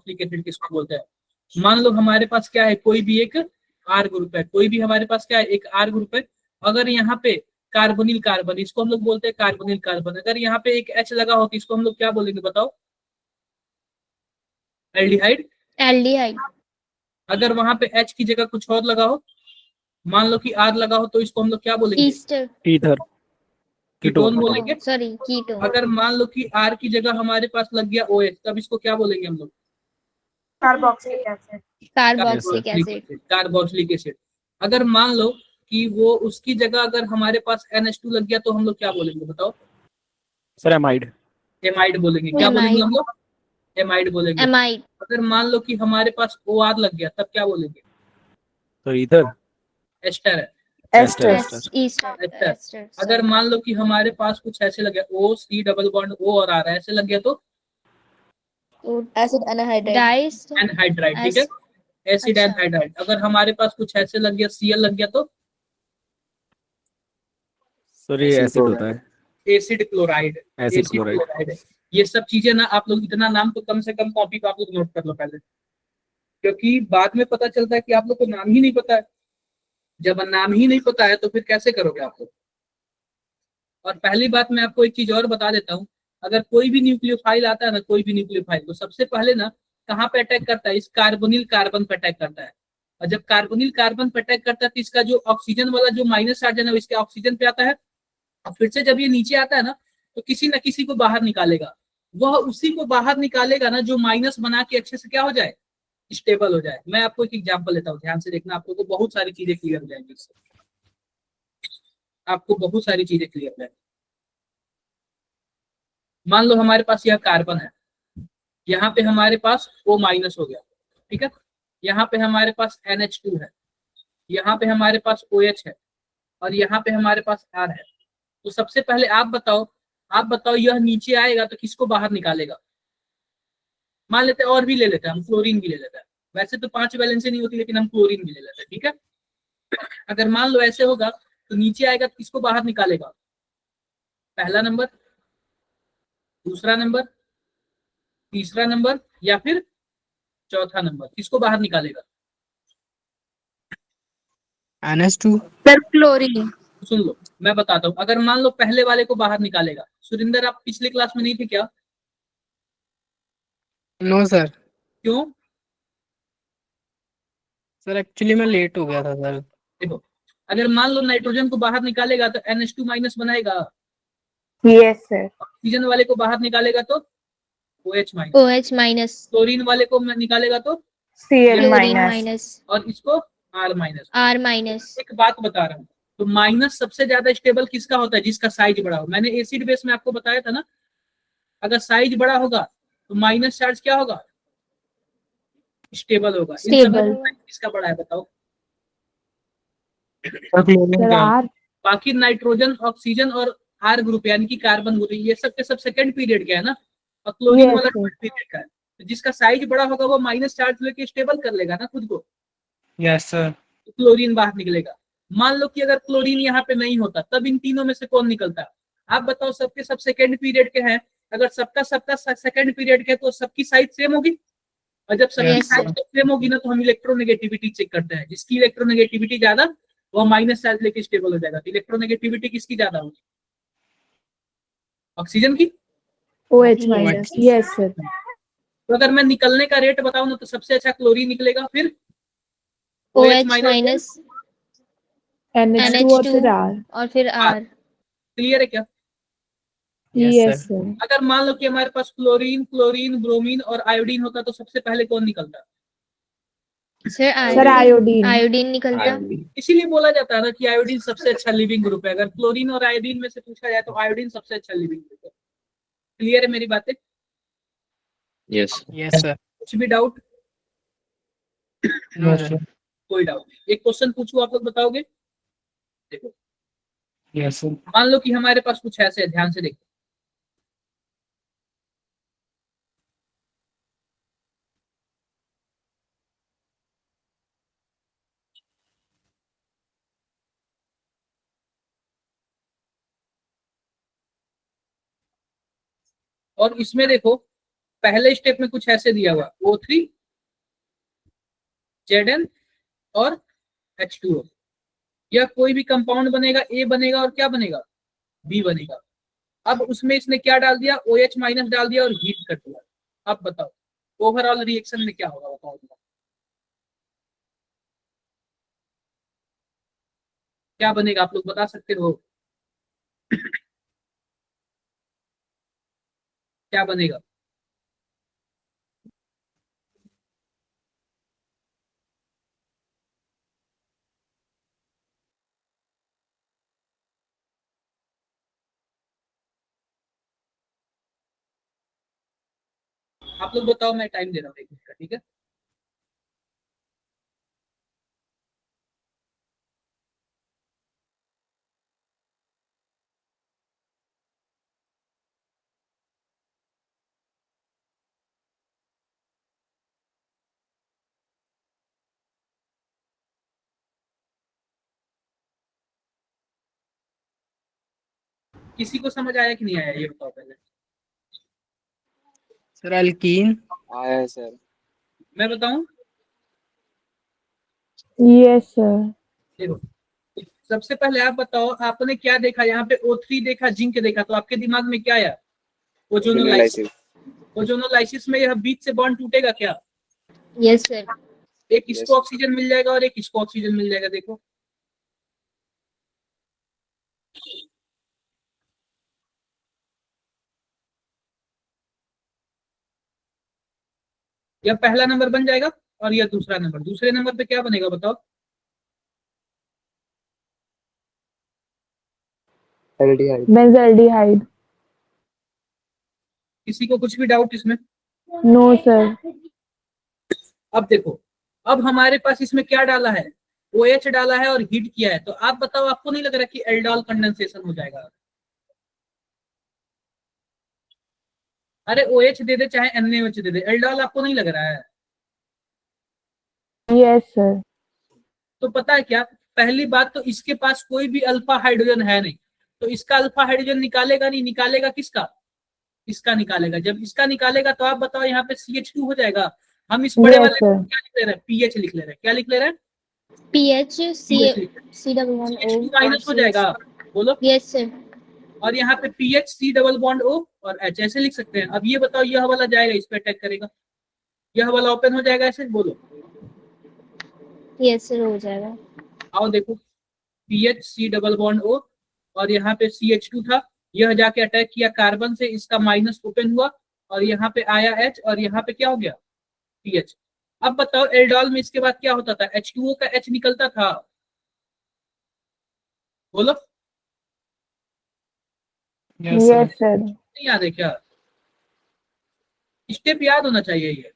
Carboxylic acid किसको बोलते हैं। मान लो हमारे पास क्या है, कोई भी एक आर ग्रुप है, कोई भी हमारे पास क्या है, एक आर ग्रुप है। अगर यहाँ पे कार्बोनिल कार्बन, इसको हम लोग बोलते हैं कार्बोनिल कार्बन। अगर यहाँ पे एक एच लगा हो तो इसको हम लोग क्या बोलेंगे बताओ, एल्डिहाइड। एल्डिहाइड। अगर वहां पे एच की जगह कुछ और लगा हो, मान लो कि आर लगा हो, तो इसको हम लोग क्या बोलेंगे, ईस्टर। ईथर, कीटोन बोलेंगे। Sorry, ketone. अगर मान लो कि आर की जगह हमारे पास लग गया OH, तब इसको क्या बोलेंगे हम लोग, carboxylic acid. Carboxylic acid. Carboxylic acid. अगर मान लो कि वो उसकी जगह अगर हमारे पास NH2 लग गया तो हम लोग क्या बोलेंगे बताओ, सर एमाइड। एमाइड बोलेंगे। क्या बोलेंगे हम लोग, एमाइड बोलेंगे। एमाइड। अगर मान लो कि हमारे पास OR लग गया तब क्या बोलेंगे, तो ईथर, एस्टर है। एस्टर। एस्टर। अगर मान लो कि हमारे पास कुछ ऐसे लग गया, OC डबल बॉन्ड O और R ऐसे लग गया तो एसिड एनहाइड्राइड। एनहाइड्राइड, ठीक है, एसिड अच्छा। एनहाइड्राइड। अगर हमारे पास कुछ ऐसे लग गया, Cl लग गया तो सर ये एसिड होता है, एसिड क्लोराइड। Acid chloride. है। ये सब चीजें ना आप लोग, इतना नाम तो कम से कम कॉपी पे आप लोग नोट कर लो पहले, क्योंकि बाद में पता चलता है कि आप लोग को नाम ही नहीं पता है। जब नाम ही नहीं पता है तो फिर कैसे करोगे आप लोग। और पहली बात मैं आपको एक चीज और बता देता हूँ, अगर कोई भी न्यूक्लियोफाइल आता है ना, कोई भी न्यूक्लियोफाइल, तो सबसे पहले ना कहाँ पे अटैक करता है, इस कार्बोनिल कार्बन पे अटैक करता है। और जब कार्बोनिल कार्बन पे अटैक करता है तो इसका जो ऑक्सीजन वाला जो माइनस चार्ज है ना, इसके ऑक्सीजन पे आता है। और फिर से जब ये नीचे आता है ना, तो किसी न किसी को बाहर निकालेगा। वह उसी को बाहर निकालेगा ना जो माइनस बना के अच्छे से क्या हो जाए, स्टेबल हो जाए। मैं आपको एक एग्जांपल लेता हूँ, ध्यान से देखना, आपको तो बहुत सारी चीजें क्लियर हो जाएंगी इससे, आपको बहुत सारी चीजें क्लियर हो जाएंगी। मान लो हमारे पास यह कार्बन है, यहाँ पे हमारे पास O माइनस हो गया, ठीक है। यहाँ पे हमारे पास NH2 है, यहाँ पे हमारे पास OH है, और यहाँ पे हमारे पास R है। तो सबसे पहले आप बताओ यह नीचे आएगा तो किसको बाहर निकालेगा। मान लेते हैं और भी ले लेते हैं, हम क्लोरीन भी ले लेते हैं। वैसे तो 5 वैलेंसी नहीं होती, लेकिन हम क्लोरीन भी ले लेते हैं, ठीक है। अगर मान लो ऐसे होगा तो नीचे आएगा तो किसको बाहर निकालेगा, पहला नंबर, दूसरा नंबर, तीसरा नंबर, या फिर चौथा नंबर, किसको बाहर निकालेगा। NH2। Sir chlorine. सुन लो मैं बताता हूँ, अगर मान लो पहले वाले को बाहर निकालेगा, सुरिंदर आप पिछले क्लास में नहीं थे क्या, नो सर। क्यों। सर एक्चुअली मैं लेट हो गया था सर। देखो, अगर मान लो नाइट्रोजन को बाहर निकालेगा तो NH2 माइनस बनाएगा, यस सर। ऑक्सीजन वाले को बाहर निकालेगा तो OH minus, OH minus. Chlorine वाले को निकालेगा तो Cl क्लोरीन माइनस। माइनस। और इसको R माइनस। R minus. एक बात बता रहा हूँ, तो माइनस सबसे ज्यादा स्टेबल किसका होता है, जिसका साइज बड़ा हो। मैंने एसिड बेस में आपको बताया था ना, अगर साइज बड़ा होगा तो माइनस चार्ज क्या होगा, स्टेबल होगा। इन सब में किसका बड़ा है बताओ। बाकी नाइट्रोजन, ऑक्सीजन और R ग्रुप यानी कि कार्बन ग्रुप, ये सब के सब सेकंड पीरियड का है ना, और क्लोरीन वाला थर्ड पीरियड का है। तो जिसका साइज बड़ा होगा वो माइनस चार्ज लेके स्टेबल कर लेगा ना खुद को। Yes sir. तो क्लोरीन बाहर निकलेगा। मान लो कि अगर क्लोरीन यहाँ पे नहीं होता, तब इन तीनों में से कौन निकलता, आप बताओ। सबके सब सेकंड पीरियड के हैं, अगर सबका सबका सेकंड पीरियड के तो सबकी साइज सेम होगी। और जब सबकी साइज सेम होगी ना, तो हम इलेक्ट्रोनेगेटिविटी चेक करते हैं। जिसकी इलेक्ट्रोनेगेटिविटी ज्यादा वो माइनस चार्ज लेके स्टेबल हो जाएगा। तो इलेक्ट्रोनेगेटिविटी किसकी ज्यादा होगी, ऑक्सीजन की। OH minus. Yes sir. तो अगर मैं निकलने का रेट बताऊं ना, तो सबसे अच्छा क्लोरीन निकलेगा, फिर OH माइनस, NH2 और फिर R। क्लियर है क्या। Yes sir. अगर मान लो कि हमारे पास क्लोरीन, ब्रोमीन और आयोडीन होता तो सबसे पहले कौन निकलता, सर आयोडीन। आयोडीन निकलता। इसीलिए बोला जाता है ना कि आयोडीन सबसे अच्छा लिविंग ग्रुप है। अगर क्लोरीन और आयोडीन में से पूछा जाए तो आयोडीन सबसे अच्छा लिविंग ग्रुप है। क्लियर है मेरी बातें। Yes yes sir. कुछ भी डाउट, नो सर। कोई डाउट नहीं। एक क्वेश्चन पूछूं, आप लोग बताओगे। देखो, यस सर। मान लो कि हमारे पास कुछ ऐसे है, ध्यान से देखो। और इसमें देखो, पहले स्टेप में कुछ ऐसे दिया हुआ O3 Zn और H2O, या कोई भी कंपाउंड बनेगा, A बनेगा और क्या बनेगा, B बनेगा। अब उसमें इसने क्या डाल दिया, OH माइनस डाल दिया और हीट कर दिया। अब बताओ ओवरऑल रिएक्शन में क्या होगा, बताओ क्या बनेगा, आप लोग बता सकते हो क्या बनेगा? आप लोग बताओ, मैं टाइम दे रहा हूँ 1 मिनट का, ठीक है? किसी को समझ आया कि नहीं आया, ये बताओ पहले। Sir alkyne. आया है सर। मैं बताऊं? Yes, sir. देखो, सबसे पहले आप बताओ, आपने क्या देखा यहाँ पे, O3 देखा, जिंक देखा, तो आपके दिमाग में क्या आया? ओजोनोलाइसिस। ओजोनोलाइसिस में यह बीच से बॉन्ड टूटेगा क्या? Yes sir. एक इसको ऑक्सीजन मिल जाएगा और एक इसको ऑक्सीजन मिल जाएगा। देखो यह पहला नंबर बन जाएगा और यह दूसरा नंबर। दूसरे नंबर पे क्या बनेगा बताओ? Benzaldehyde. किसी को कुछ भी डाउट इसमें? No, sir. अब देखो, अब हमारे पास इसमें क्या डाला है, OH डाला है और हीट किया है। तो आप बताओ, आपको नहीं लग रहा कि एल्डोल कंडेंसेशन हो जाएगा? अरे OH दे दे चाहे NaOH दे दे, एल्डोल आपको नहीं लग रहा है? Yes, sir. तो पता है क्या, पहली बात तो इसके पास कोई भी अल्फा हाइड्रोजन है नहीं, तो इसका अल्फा हाइड्रोजन निकालेगा नहीं। निकालेगा किसका? इसका निकालेगा। जब इसका निकालेगा तो आप बताओ यहाँ पे CH2 हो जाएगा। हम इस बड़े Yes, वाले sir. को क्या लिख ले रहे हैं, पीएच लिख ले रहे हैं। क्या लिख ले रहे हैं? पीएच पीएच लिख रहे हैं। C double bond CH2 minus हो जाएगा, बोलो। Yes sir. और यहाँ पे pH C double bond O और H ऐसे लिख सकते हैं। अब ये बताओ, यह वाला जाएगा इस पे अटैक करेगा, यह वाला ओपन हो जाएगा, ऐसे बोलो। यस सर, हो जाएगा। आओ देखो, pH C double bond O और यहाँ पे CH2 था, यह जाके अटैक किया कार्बन से, इसका माइनस ओपन हुआ और यहाँ पे आया H और यहाँ पे क्या हो गया, पीएच। अब बताओ एल्डोल में इसके बाद क्या होता था, H2O का H निकलता था, बोलो। Yes, sir. नहीं याद है क्या? स्टेप याद होना चाहिए ये।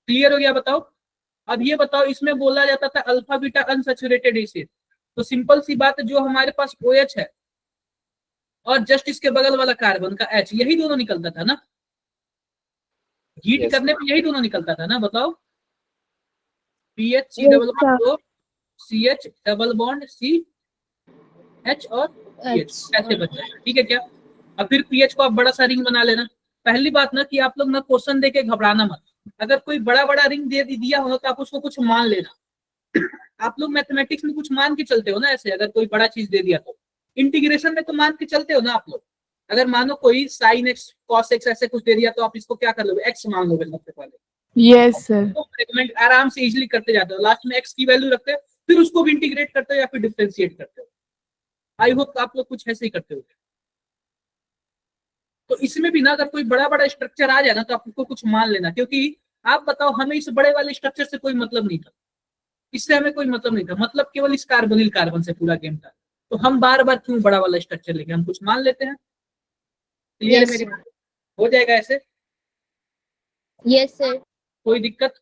क्लियर हो गया? बताओ। अब ये बताओ, इसमें बोला जाता था अल्फा बीटा अनसैचुरेटेड एसिड, तो सिंपल सी बात है, जो हमारे पास OH है और जस्ट इसके बगल वाला कार्बन का H, यही दोनों निकलता था ना, हीट करने पे यही दोनों निकलता था ना, बताओ। PH C double bond O, CH double bond C H और PH ऐसे बच जाएगा, ठीक है क्या? अब फिर PH को आप बड़ा सा रिंग बना लेना। पहली बात ना कि आप लोग ना क्वेश्चन देके घबराना मत। अगर कोई बड़ा बड़ा रिंग दे दिया हो तो आप उसको कुछ मान लेना। आप लोग मैथमेटिक्स में कुछ मान के चलते हो ना, ऐसे अगर कोई बड़ा चीज दे दिया तो इंटीग्रेशन में तो मान के चलते हो ना आप लोग। अगर मानो कोई साइन एक्स कॉस एक्स ऐसे कुछ दे दिया तो आप इसको क्या कर लोगे, एक्स मान लोगे सबसे पहले। Yes, sir. तो फ्रेगमेंट आराम से इजीली करते जाते हो, लास्ट में एक्स की वैल्यू रखते हो, फिर उसको भी इंटीग्रेट करते हो या फिर डिफरेंशिएट करते हो। आई होप आप लोग कुछ ऐसे ही करते हो। तो इसमें भी ना अगर कोई बड़ा बड़ा स्ट्रक्चर आ जाए ना तो आपको कुछ मान लेना, क्योंकि आप बताओ हमें इस बड़े वाले स्ट्रक्चर से कोई मतलब नहीं था, इससे हमें कोई मतलब नहीं था, मतलब केवल इस कार्बोनिल कार्बन से पूरा गेम था। तो हम बार बार क्यों बड़ा वाला स्ट्रक्चर लेके, हम कुछ मान लेते हैं। क्लियर है मेरी बात? हो जाएगा ऐसे? Yes sir. कोई दिक्कत?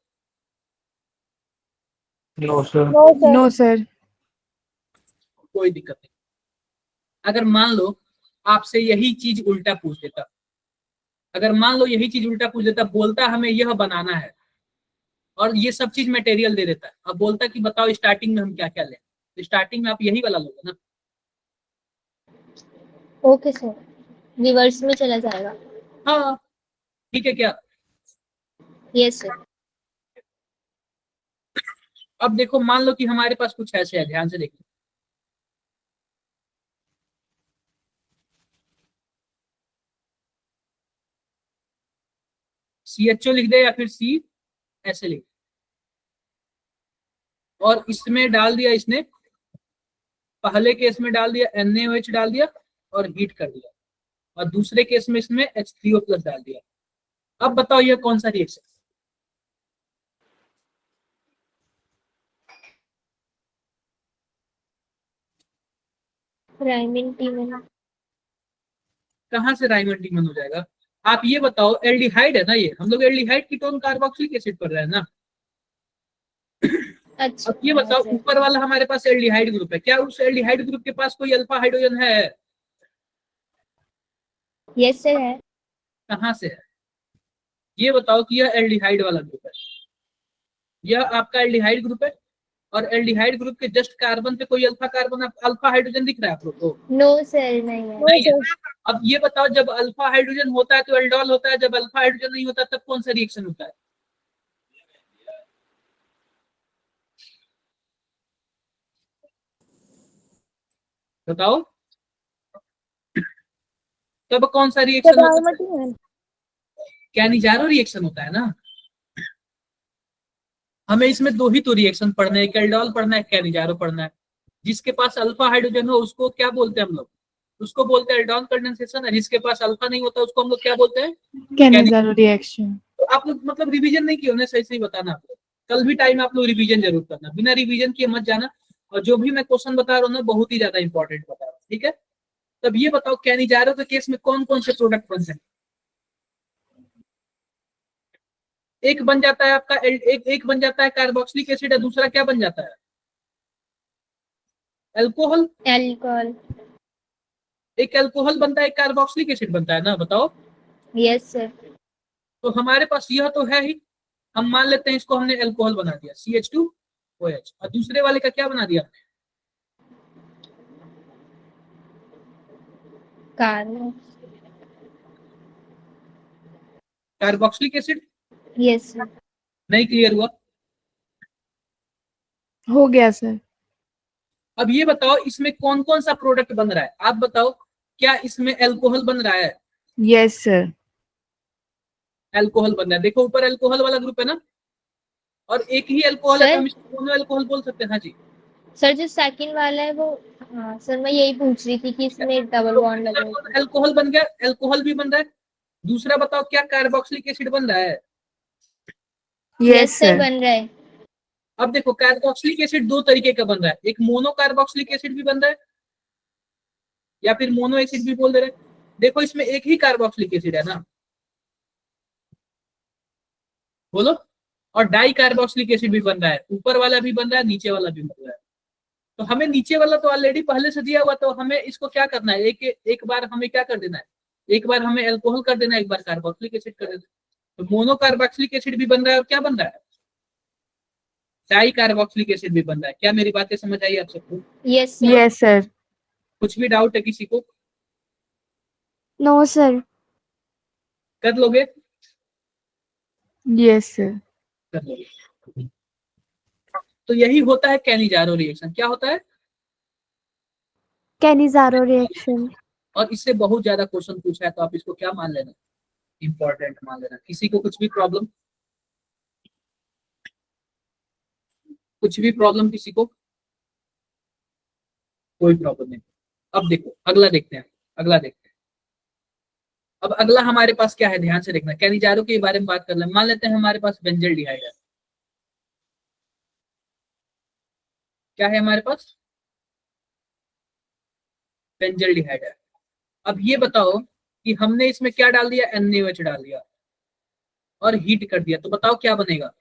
No sir. No, sir. कोई दिक्कत नहीं। अगर मान लो आपसे यही चीज उल्टा पूछ देता, अगर मान लो यही चीज उल्टा पूछ देता, बोलता हमें यह बनाना है और ये सब चीज मटेरियल दे देता है, अब बोलता कि बताओ स्टार्टिंग में हम क्या क्या लें, तो स्टार्टिंग में आप यही वाला लोगे ना। ओके सर, रिवर्स में चला जाएगा। हाँ, ठीक है क्या? Yes, sir. अब देखो, मान लो कि हमारे पास कुछ ऐसे है, ध्यान से देखो। CHO लिख दे या फिर C ऐसे लिख, और इसमें डाल दिया इसने, पहले केस में डाल दिया NaOH डाल दिया और हीट कर दिया, और दूसरे केस में इसमें H3O+ डाल दिया। अब बताओ ये कौन सा रिएक्शन? Rhyming demon. कहां से राइमंड डीमन हो जाएगा? आप ये बताओ, एल्डिहाइड है ना ये, हम लोग एल्डिहाइड कीटोन कार्बोक्सिलिक एसिड पढ़ रहे हैं ना। अच्छा, अब ये बताओ, sir. ऊपर वाला हमारे पास एल्डिहाइड ग्रुप है, क्या उस एल्डिहाइड ग्रुप के पास कोई अल्फा हाइड्रोजन है? Yes, sir है. कहां से है? ये बताओ कि यह एल्डिहाइड वाला ग्रुप है, यह आपका एल्डिहाइड ग्रुप है, और एल्डिहाइड ग्रुप के जस्ट कार्बन पे कोई अल्फा कार्बन, अल्फा हाइड्रोजन दिख रहा है आप लोग को? No, sir नहीं है. नहीं है। अब ये बताओ, जब अल्फा हाइड्रोजन होता है तो एल्डोल होता है, जब अल्फा हाइड्रोजन नहीं होता तब कौन सा रिएक्शन होता है? बताओ, तब कौन सा रिएक्शन होता है? कैनिजारो रिएक्शन होता है ना। हमें इसमें दो ही तो रिएक्शन पढ़ना है, एक एल्डोल पढ़ना है, कैनिजारो पढ़ना है। जिसके पास अल्फा हाइड्रोजन हो उसको क्या बोलते हैं हम लोग? उसको बोलते हैं एल्डोल कंडेंसेशन, है। जिसके पास अल्फा नहीं होता उसको हम लोग क्या बोलते हैं? Cannizzaro reaction. तो आप लोग मतलब रिवीजन नहीं किए होने, सही सही बताना। आप लोग कल भी टाइम आप लोग रिवीजन जरूर करना, बिना रिवीजन किए मत जाना। और जो भी मैं क्वेश्चन बता रहा हूँ ना, बहुत ही ज्यादा इंपॉर्टेंट बता रहा हूँ, ठीक है? तब ये बताओ, कैनिजारो के केस में कौन कौन से प्रोडक्ट बनते हैं? एक बन जाता है आपका एक बन जाता है कार्बोक्सिलिक एसिड, है। दूसरा क्या बन जाता है? अल्कोहल। Alcohol. एक अल्कोहल बनता है, एक कार्बोक्सिलिक एसिड बनता है ना, बताओ। Yes, sir. तो हमारे पास यह तो है ही, हम मान लेते हैं इसको हमने अल्कोहल बना दिया CH2OH, और दूसरे वाले का क्या बना दिया? Carbo. Carboxylic acid. Yes, sir. नहीं क्लियर हुआ? हो गया सर। अब ये बताओ, इसमें कौन कौन सा प्रोडक्ट बन रहा है? आप बताओ, क्या इसमें अल्कोहल बन रहा है? Yes sir. अल्कोहल बन रहा है, देखो ऊपर अल्कोहल वाला ग्रुप है ना, और एक ही अल्कोहल है तो हम इसको दोनों अल्कोहल बोल सकते हैं। हाँ जी। सर जो सेकंड वाला है वो, हाँ सर मैं यही पूछ रही थी कि इसमें डबल बॉन्ड लगा है। अल्कोहल बन गया, अल्कोहल भी बन रहा है। दूसरा बताओ, क्या कार्बोक्सिलिक एसिड बन रहा है? यस सर बन रहा है। अब देखो, कार्बोक्सिलिक एसिड दो तरीके का बन रहा है, एक मोनो कार्बोक्सिलिक एसिड भी बन रहा है, या फिर मोनो एसिड भी बोल दे रहे हैं। देखो, इसमें एक ही कार्बोक्सिलिक एसिड है ना, बोलो। और डाई कार्बोक्सिलिक एसिड भी बन रहा है, ऊपर वाला भी बन रहा है, नीचे वाला भी बन रहा है। तो हमें नीचे वाला तो ऑलरेडी पहले से दिया हुआ, तो हमें इसको क्या करना है, एक बार हमें क्या कर देना है, एक बार हमें अल्कोहल कर देना है, एक बार कार्बोक्सिलिक एसिड कर देना है। तो मोनो कार्बोक्सिलिक एसिड भी बन रहा है, और क्या बन रहा है, डाई कार्बोक्सिलिक एसिड भी बन रहा है। क्या मेरी बातें समझ आई आप सबको? Yes yes sir. कुछ भी डाउट है किसी को? No sir. कर लोगे? Yes sir. कर लोगे। तो यही होता है कैनिजारो रिएक्शन। क्या होता है? Cannizzaro reaction. और इससे बहुत ज्यादा क्वेश्चन पूछा है, तो आप इसको क्या मान लेना, इंपॉर्टेंट मान लेना। किसी को कुछ भी प्रॉब्लम, कुछ भी प्रॉब्लम किसी को? कोई प्रॉब्लम नहीं। अब देखो, अगला देखते हैं, अगला देखते हैं। अब अगला हमारे पास क्या है, ध्यान से देखना। कैनिजारो के बारे में बात कर ले, मान लेते हैं हमारे पास बेंजल्डिहाइड है। क्या है हमारे पास? बेंजल्डिहाइड है। अब ये बताओ कि हमने इसमें क्या डाल दिया, NaOH डाल दिया और हीट कर दिया, तो बताओ क्या बनेगा?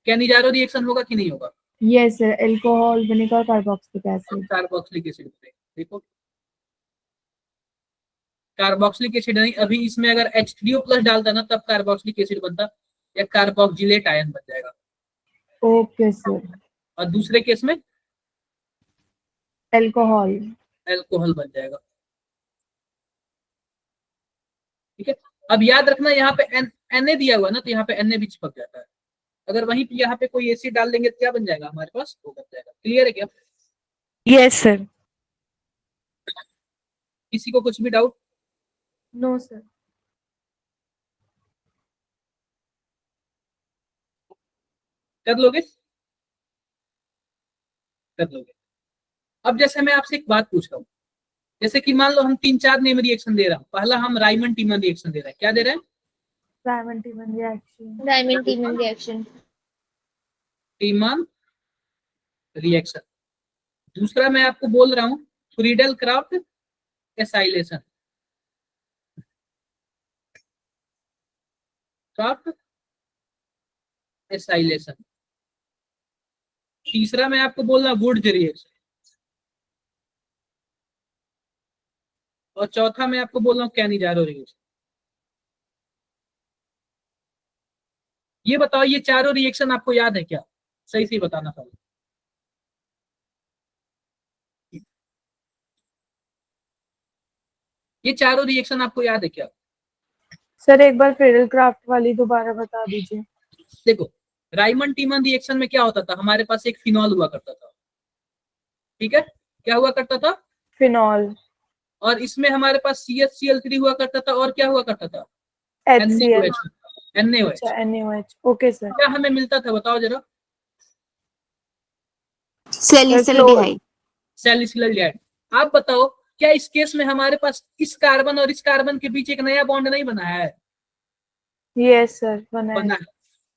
कैनिजारो रिएक्शन होगा कि नहीं होगा? यस सर, अल्कोहल बनेगा, कार्बोक्सिलिक एसिड। कार्बोक्सिलिक एसिड बनेगा। देखो, कार्बोक्सिलिक एसिड नहीं, अभी इसमें अगर H3O+ डालता ना, तब कार्बोक्सिलिक एसिड बनता, या कार्बोक्जिलेट आयन बन जाएगा। Okay sir. और दूसरे केस में अल्कोहल। अल्कोहल बन जाएगा। ठीक है, अब याद रखना यहाँ पे Na दिया हुआ ना, तो यहाँ पे Na भी चिपक जाता है। अगर वहीं पे यहाँ पे कोई एसिड डाल देंगे तो क्या बन जाएगा हमारे पास, वो बन जाएगा। क्लियर है क्या? Yes sir. किसी को कुछ भी डाउट? No sir. कर लोगे? कर लोगे। अब जैसे मैं आपसे एक बात पूछ रहा हूँ, जैसे कि मान लो हम 3-4 नेम रिएक्शन दे रहा हूँ। पहला हम राइमन टीमन रिएक्शन दे रहे हैं। क्या दे रहे हैं? Diamond reaction. Diamond टीमन reaction. टीमन reaction. दूसरा मैं आपको बोल रहा हूँ Friedel Crafts acylation. Crafts acylation. तीसरा मैं आपको बोल रहा हूँ वुड्स रिएक्शन। और चौथा मैं आपको बोल रहा हूँ कैनिजारो रिएक्शन। ये बताओ, ये चारों रिएक्शन आपको याद है क्या? सही से बताना पड़ेगा। ये चारों रिएक्शन आपको याद है क्या? सर एक बार फ्रीडल क्राफ्ट वाली दोबारा बता दीजिए। देखो, राइमन टीमन रिएक्शन में क्या होता था, हमारे पास एक फिनॉल हुआ करता था। ठीक है, क्या हुआ करता था? फिनॉल। और इसमें हमारे पास CHCl3 हुआ करता था, और क्या हुआ करता था? HCl। NaOH। अच्छा NaOH। Okay sir. क्या हमें मिलता था बताओ जरा? सैलिसिल्डिहाइड। सैलिसिलडिहाइड। आप बताओ, क्या इस केस में हमारे पास इस कार्बन और इस कार्बन के बीच एक नया बॉन्ड नहीं बना है? यस सर बना बना है। है।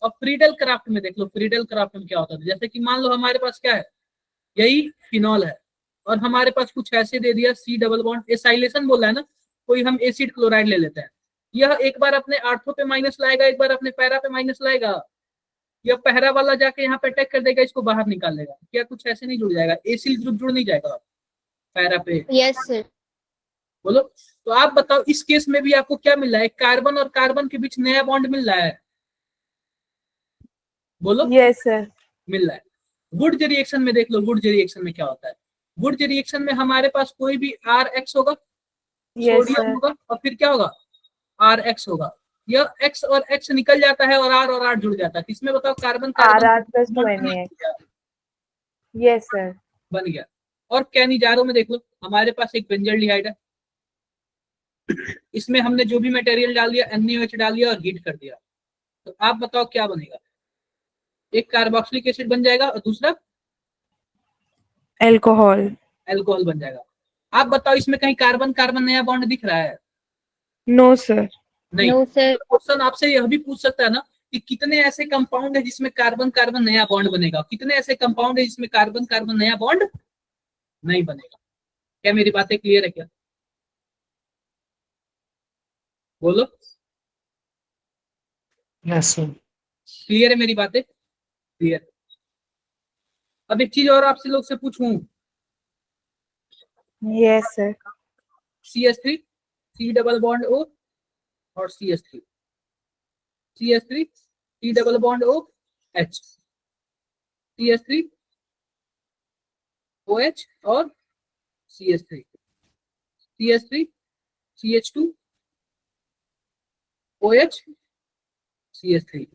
और फ्रीडल क्राफ्ट में देख लो, फ्रीडल क्राफ्ट में क्या होता था, जैसे कि मान लो हमारे पास क्या है, यही फिनॉल है, और हमारे पास कुछ ऐसे दे दिया C डबल बॉन्ड, एसाइलेशन बोला है ना, कोई हम एसिड क्लोराइड ले लेते हैं। यह एक बार अपने आर्थो पे माइनस लाएगा, एक बार अपने पैरा पे माइनस लाएगा। यह पहरा वाला जाके यहाँ पे अटैक कर देगा, इसको बाहर निकाल लेगा। क्या कुछ ऐसे नहीं जुड़ जाएगा? एसिल ग्रुप जुड़ नहीं जाएगा पैरा पे? Yes sir. बोलो। तो आप बताओ, इस केस में भी आपको क्या मिल रहा है? कार्बन और कार्बन के बीच नया बॉन्ड मिल रहा है। बोलो। Yes sir. मिल रहा है। वुड्स रिएक्शन में देख लो, वुड्स रिएक्शन में क्या होता है। वुड्स रिएक्शन में हमारे पास कोई भी RX होगा, यस सोडियम सर। होगा, और फिर क्या होगा? RX होगा। यह X और X निकल जाता है, और R और R जुड़ जाता है। इसमें बताओ, carbon carbon RR+2NaX। Yes sir. बन गया। और कैनिजारो में देख लो, हमारे पास एक बेंजल्डिहाइड है, इसमें हमने जो भी मटेरियल डाल दिया, NaOH डाल दिया और हीट कर दिया। तो आप बताओ क्या बनेगा? एक कार्बोक्सिलिक एसिड बन जाएगा, और दूसरा एल्कोहल। एल्कोहल बन जाएगा। आप बताओ, इसमें कहीं कार्बन कार्बन नया बॉन्ड दिख रहा है? No sir. नहीं। No sir. क्वेश्चन आपसे यह भी पूछ सकता है ना कि कितने ऐसे कंपाउंड है जिसमें कार्बन कार्बन नया बॉन्ड बनेगा, कितने ऐसे कंपाउंड है जिसमें कार्बन कार्बन नया बॉन्ड नहीं बनेगा। क्या मेरी बातें क्लियर है क्या? बोलो। Yes sir. क्लियर है मेरी बातें? क्लियर। अब एक चीज और आपसे लोग से पूछूं, yes sir. CH3 C double bond O और CH3 CH3 C double bond O H CH3 OH और CH3 CH3 CH2 OH CH3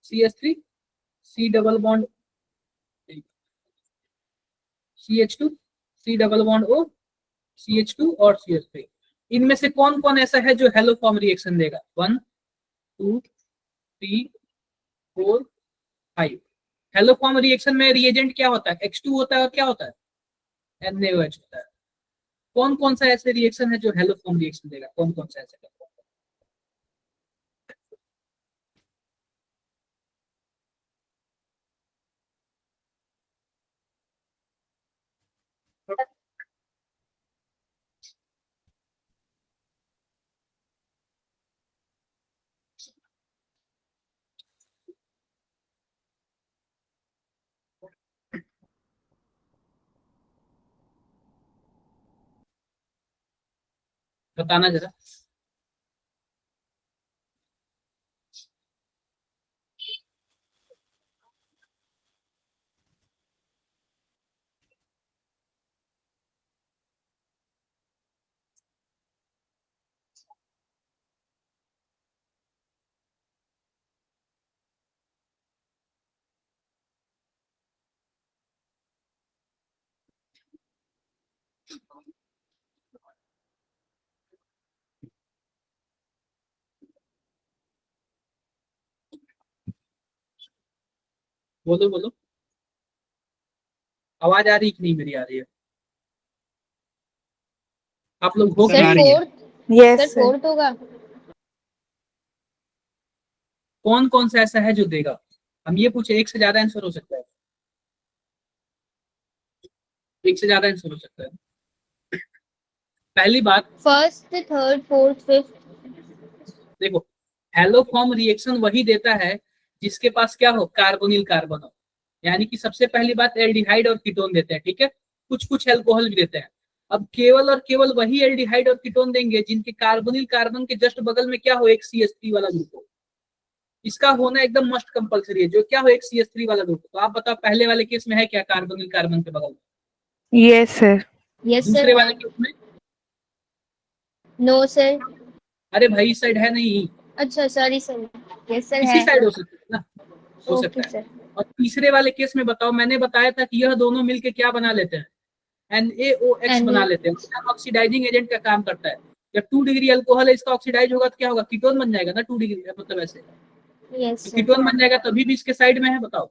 CH3 C double bond CH2 C double bond O CH2 और CH3। इनमें से कौन कौन ऐसा है जो हेलो फॉर्म रिएक्शन देगा? 1 2 3 4 5। हेलो फॉर्म रिएक्शन में रिएजेंट क्या होता है? H2 होता है, और क्या होता है? NaOH होता है। कौन कौन सा ऐसे रिएक्शन है जो हेलो फॉर्म रिएक्शन देगा? कौन कौन सा ऐसे? बताना जरा। बोलो बोलो, आवाज आ रही कि नहीं मेरी आ रही है? आप लोग हो सर, कि आ सर रही है। Fourth, yes sir sir. Fourth होगा। कौन कौन सा ऐसा है जो देगा? हम ये पूछे, एक से ज्यादा आंसर हो सकता है, एक से ज्यादा आंसर हो सकता है। पहली बात फर्स्ट, थर्ड, फोर्थ, फिफ्थ। देखो, हेलोफॉर्म रिएक्शन वही देता है जिसके पास क्या हो, कार्बोनिल कार्बन हो। यानी कि सबसे पहली बात एल्डिहाइड और कीटोन देते हैं, ठीक है, कुछ कुछ एल्कोहल भी देते हैं। अब केवल और केवल वही एल्डिहाइड और कीटोन देंगे जिनके कार्बोनिल कार्बन के जस्ट बगल में क्या हो, एक CH3 वाला ग्रुप हो। इसका होना एकदम मस्ट कंपलसरी है, जो क्या हो, एक CH3 वाला ग्रुप। तो आप बताओ पहले वाले केस में है क्या कार्बोनिल कार्बन के बगल में? Yes sir. यस सर दूसरे है। वाले केस में? No sir. अरे भाई इस साइड है नहीं, अच्छा सॉरी सर, यस सर इसी है। साइड हो सकता है ना, हो ओके सकता है। सर। और तीसरे वाले केस में बताओ, मैंने बताया था कि यह दोनों मिलके क्या बना लेते हैं, NaOH बना लेते हैं। ऑक्सीडाइजिंग एजेंट का काम करता है। जब 2 डिग्री अल्कोहल है, इसका ऑक्सीडाइज होगा तो क्या होगा, कीटोन बन जाएगा ना, 2 डिग्री मतलब ऐसे यस तो सर। कीटोन बन जाएगा, तभी भी इसके साइड में है। बताओ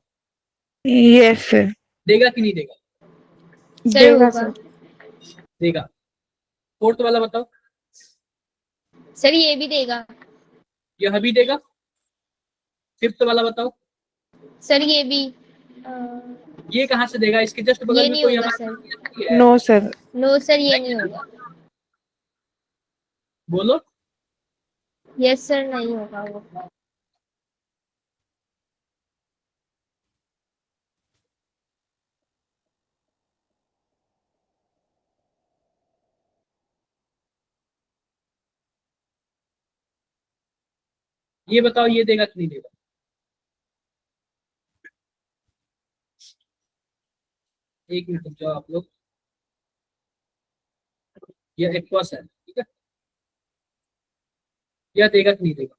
यस सर। देगा कि नहीं देगा? सर देगा होगा। सर। देगा। फोर्थ वाला बताओ, सर ये भी देगा। यह भी देगा। फिफ्थ वाला बताओ, सर ये भी ये कहाँ से देगा, इसके जस्ट ये बगल में नहीं कोई होगा हमारा सर। CH3 है। No sir. नो सर ये नहीं होगा। बोलो, यस सर नहीं होगा वो। ये बताओ ये देगा कि नहीं देगा? एक मिनट रुक जाओ आप लोग, यह एक्वास है, ठीक है, यह देगा कि नहीं देगा?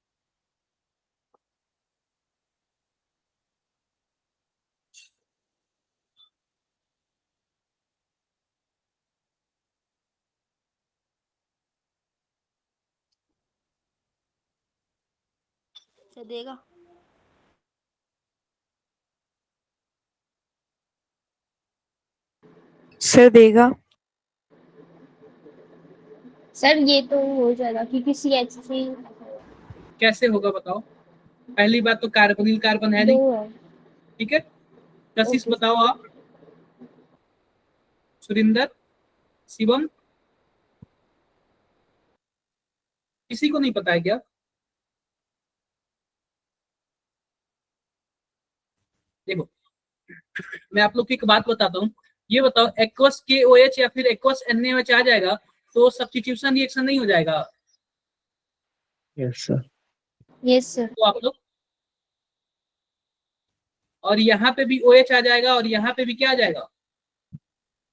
सर देगा। सर देगा। सर ये तो हो जाएगा क्योंकि CH3 कैसे होगा बताओ? पहली बात तो कार्बोनिल कार्बन है 2 नहीं, है। ठीक है। कशिश ओके बताओ आप, सुरिंदर, शिवम, किसी को नहीं पता है क्या? देखो मैं आप लोग को एक बात बताता हूँ, ये बताओ एक्वस KOH या फिर एक्वस NaOH आ जाएगा तो सब्स्टिट्यूशन रिएक्शन नहीं हो जाएगा? Yes sir. Yes sir. तो आप लोग, और यहाँ पे भी OH आ जाएगा और यहाँ पे भी क्या आ जाएगा,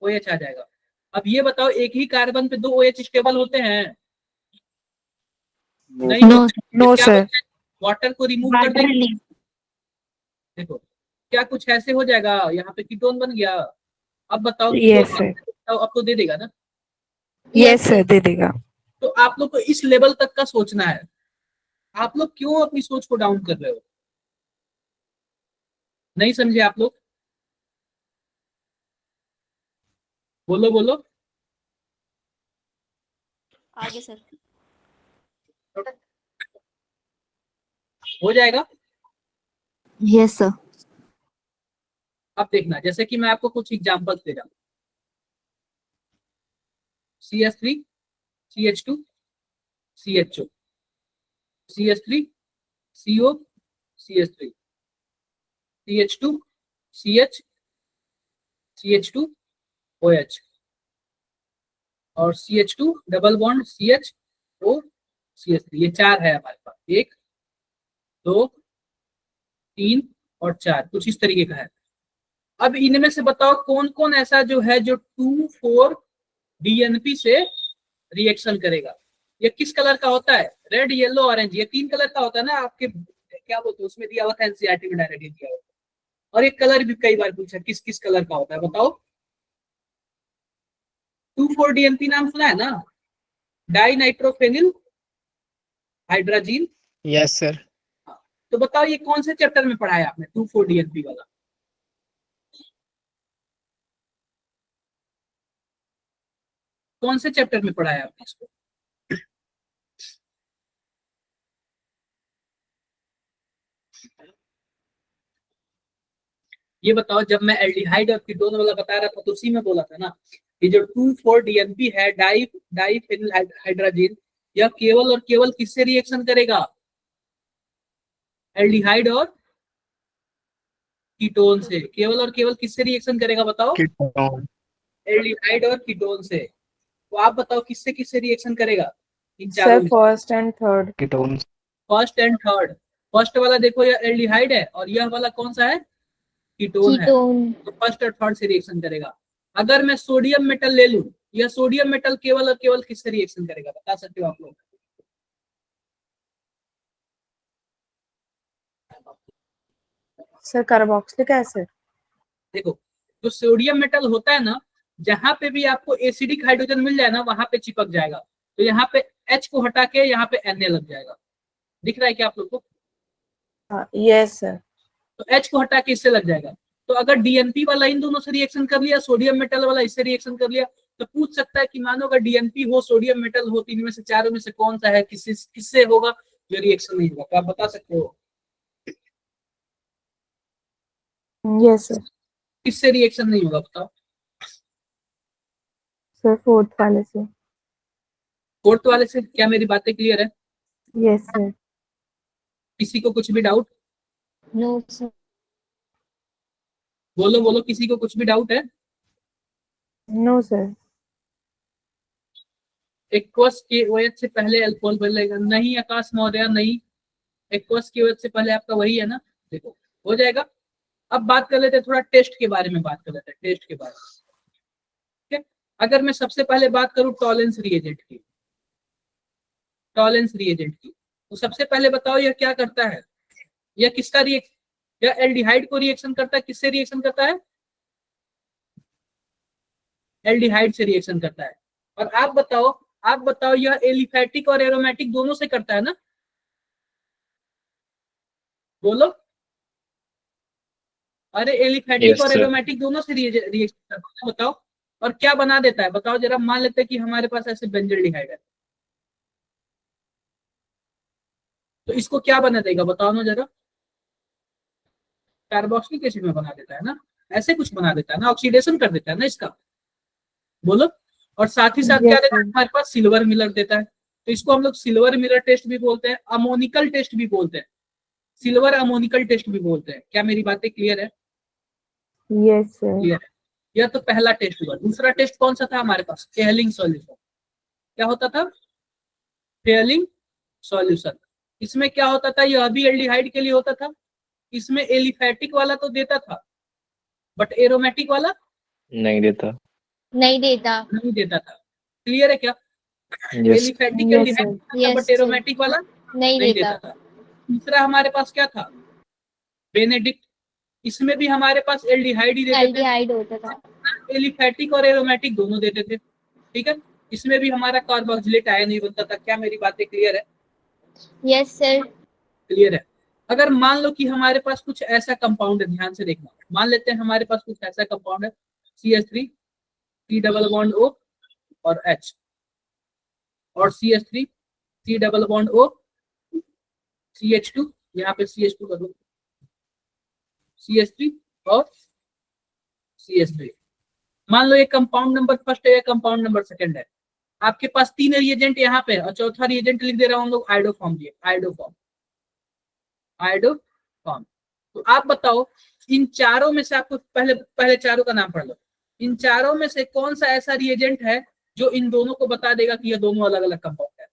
OH आ जाएगा। अब ये बताओ एक ही कार्बन पे 2 OH स्टेबल होते हैं? नहीं नो। होते। फिर नो क्या सर। बोलते हैं, वाटर को रिमूव कर वाटर देंगे। रिलीज। देखो क्या कुछ ऐसे हो जाएगा, यहाँ पे कीटोन बन गया। अब बताओ कीटोन यस सर। अब तो दे देगा ना? यस सर दे देगा। तो आप लोग को इस लेवल तक का सोचना है। आप लोग क्यों अपनी सोच को डाउन कर रहे हो? नहीं समझे आप लोग? बोलो बोलो। आगे सर। हो जाएगा। Yes sir. अब देखना, जैसे कि मैं आपको कुछ एग्जांपल्स दे रहा हूँ, CH3 CH2 CHO CH3 CO CH3 CH2 CH CH2 OH और CH2 double bond CHO CH3। ये 4 है हमारे पास, 1 2 3 और 4, कुछ इस तरीके का है। अब इनमें से बताओ कौन कौन ऐसा जो है जो 2,4 DNP से रिएक्शन करेगा। ये किस कलर का होता है, रेड येलो ऑरेंज, ये 3 कलर का होता है ना आपके, क्या बोलते हैं उसमें दिया हुआ था, NCERT में डायरेक्टली दिया हुआ। और एक कलर भी कई बार पूछा किस किस कलर का होता है, बताओ। 2,4-DNP नाम सुना है ना, डाई नाइट्रोफेनिल हाइड्राजीन। Yes sir. तो बताओ ये कौन से चैप्टर में पढ़ा है आपने 2,4-DNP वाला? कौन से चैप्टर में पढ़ा है आपने इसको? ये बताओ, जब मैं एल्डिहाइड और कीटोन वाला बता रहा था तो उसी में बोला था ना, ये जो 2,4-DNP है, डाइफेनिल हाइड्राजीन, यह केवल और केवल किससे रिएक्शन करेगा? एल्डिहाइड और कीटोन से। केवल और केवल किससे रिएक्शन करेगा बताओ? कीटोन। एल्डिहाइड और कीटोन से। तो आप बताओ किससे किससे रिएक्शन करेगा इन सर चारों में? First and third. Ketone. First and third. First वाला देखो यह एल्डिहाइड है और यह वाला कौन सा है? कीटोन है। कीटोन। तो फर्स्ट और थर्ड से रिएक्शन करेगा। अगर मैं सोडियम मेटल ले लूं, यह सोडियम मेटल केवल और केवल किससे रिएक्शन करेगा, बता सकते हो आप लोग? Sir carboxylic acid. देखो, जो सोडियम मेटल होता है ना, जहां पे भी आपको एसिडिक हाइड्रोजन मिल जाए ना, वहां पे चिपक जाएगा। तो यहाँ पे H को हटा के यहाँ पे Na लग जाएगा। दिख रहा है क्या आप लोग को? हाँ यस सर। तो H को हटा के इससे लग जाएगा। तो अगर DNP वाला इन दोनों से रिएक्शन कर लिया, सोडियम मेटल वाला इससे रिएक्शन कर लिया, तो पूछ सकता है कि मानो अगर DNP हो, सोडियम मेटल हो, तीन में से चारों में से कौन सा है, किससे होगा जो रिएक्शन नहीं होगा? तो आप बता सकते हो यस सर। किससे रिएक्शन नहीं होगा, बताओ? सर फोर्थ वाले से। फोर्थ वाले से। क्या मेरी बातें क्लियर है? Yes sir. किसी को कुछ भी डाउट? No sir. बोलो बोलो, किसी को कुछ भी डाउट है? No sir. Aqueous K OH से पहले अल्कोहल बनेगा नहीं आकाश महोदय, नहीं। एक्वस के OH से पहले आपका वही है ना। देखो, हो जाएगा। अब बात कर लेते हैं, थोड़ा टेस्ट के बारे में बात कर लेते हैं, टेस्ट के बारे में। ठीक है, अगर मैं सबसे पहले बात करूं टॉलेंस रिएजेंट की, टॉलेंस रिएजेंट की, तो सबसे पहले बताओ यह क्या करता है? यह किसका रिएक्शन? यह एल्डिहाइड को रिएक्शन करता है। किससे रिएक्शन करता है? एल्डिहाइड से रिएक्शन करता है। और आप बताओ यह एलिफैटिक और एरोमेटिक दोनों से करता है ना? बोलो। अरे एलिफैटिक यस और सर। एरोमेटिक दोनों से रिएक्शन करता है, बताओ। और क्या बना देता है बताओ जरा? मान लेते हैं कि हमारे पास ऐसे बेंजल्डिहाइड है, तो इसको क्या बना देगा बताओ ना जरा? कार्बोक्सिलिक एसिड में बना देता है ना, ऐसे कुछ बना देता है ना, ऑक्सीडेशन कर देता है ना इसका। बोलो। और साथ ही साथ क्या यस देता है सर। हमारे पास? सिल्वर मिलर देता है। तो इसको हम लोग सिल्वर मिलर टेस्ट भी बोलते हैं, अमोनिकल टेस्ट भी बोलते हैं, सिल्वर अमोनिकल टेस्ट भी बोलते हैं। क्या मेरी बातें क्लियर है? Yes sir. क्लियर है। यह तो पहला टेस्ट हुआ। दूसरा टेस्ट कौन सा था हमारे पास? फेयलिंग सॉल्यूशन। क्या होता था? फेयलिंग सॉल्यूशन। इसमें क्या होता था? यह भी एल्डिहाइड के लिए होता था। इसमें एलिफैटिक वाला तो देता था, बट एरोमेटिक वाला नहीं देता। नहीं देता। नहीं देता था। क्लियर है क्या? Yes. Aliphatic yes aldehyde sir. देता था, यस बट सर। एरोमेटिक वाला नहीं नहीं देता। देता था। तीसरा हमारे पास क्या था? बेनेडिक्ट। इसमें भी हमारे पास एल्डिहाइड ही देते थे। एल्डिहाइड होता था। एलिफैटिक और एरोमेटिक दोनों देते थे। ठीक है, इसमें भी हमारा कार्बोक्सिलेट आयन नहीं बनता था। क्या मेरी बातें क्लियर है? Yes sir. क्लियर है। अगर मान लो कि हमारे पास कुछ ऐसा कंपाउंड है, ध्यान से देखना, मान लेते हैं हमारे पास कुछ ऐसा कंपाउंड है, CH3, C double bond O और H, और CH3, C double bond O, CH2, यहाँ पे CH2 कर लो, CH3 और CH3। मान लो ये कंपाउंड नंबर फर्स्ट है या कंपाउंड नंबर सेकंड है। आपके पास तीन रिएजेंट यहाँ पे और चौथा रिएजेंट लिख दे रहा हूँ हम लोग आइडोफॉर्म दिए, आइडोफॉर्म, आइडोफॉर्म। तो आप बताओ इन चारों में से, आपको पहले पहले चारों का नाम पढ़ लो। इन चारों में से कौन सा ऐसा रिएजेंट है जो इन दोनों को बता देगा कि ये दोनों अलग अलग कंपाउंड है?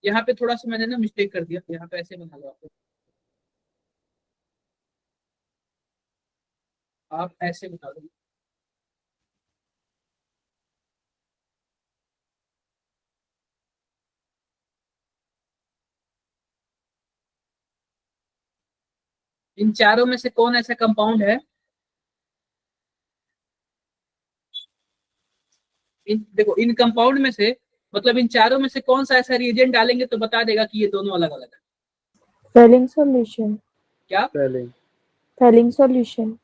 यहाँ पे थोड़ा सा मैंने ना मिस्टेक कर दिया, यहाँ पे ऐसे बना लो आपको, आप ऐसे बता दो। इन चारों में से कौन ऐसा कंपाउंड है, देखो इन कंपाउंड में से, मतलब इन चारों में से कौन सा ऐसा रिएजेंट डालेंगे तो बता देगा कि ये दोनों अलग अलग है। Fehling solution. क्या? Fehling solution.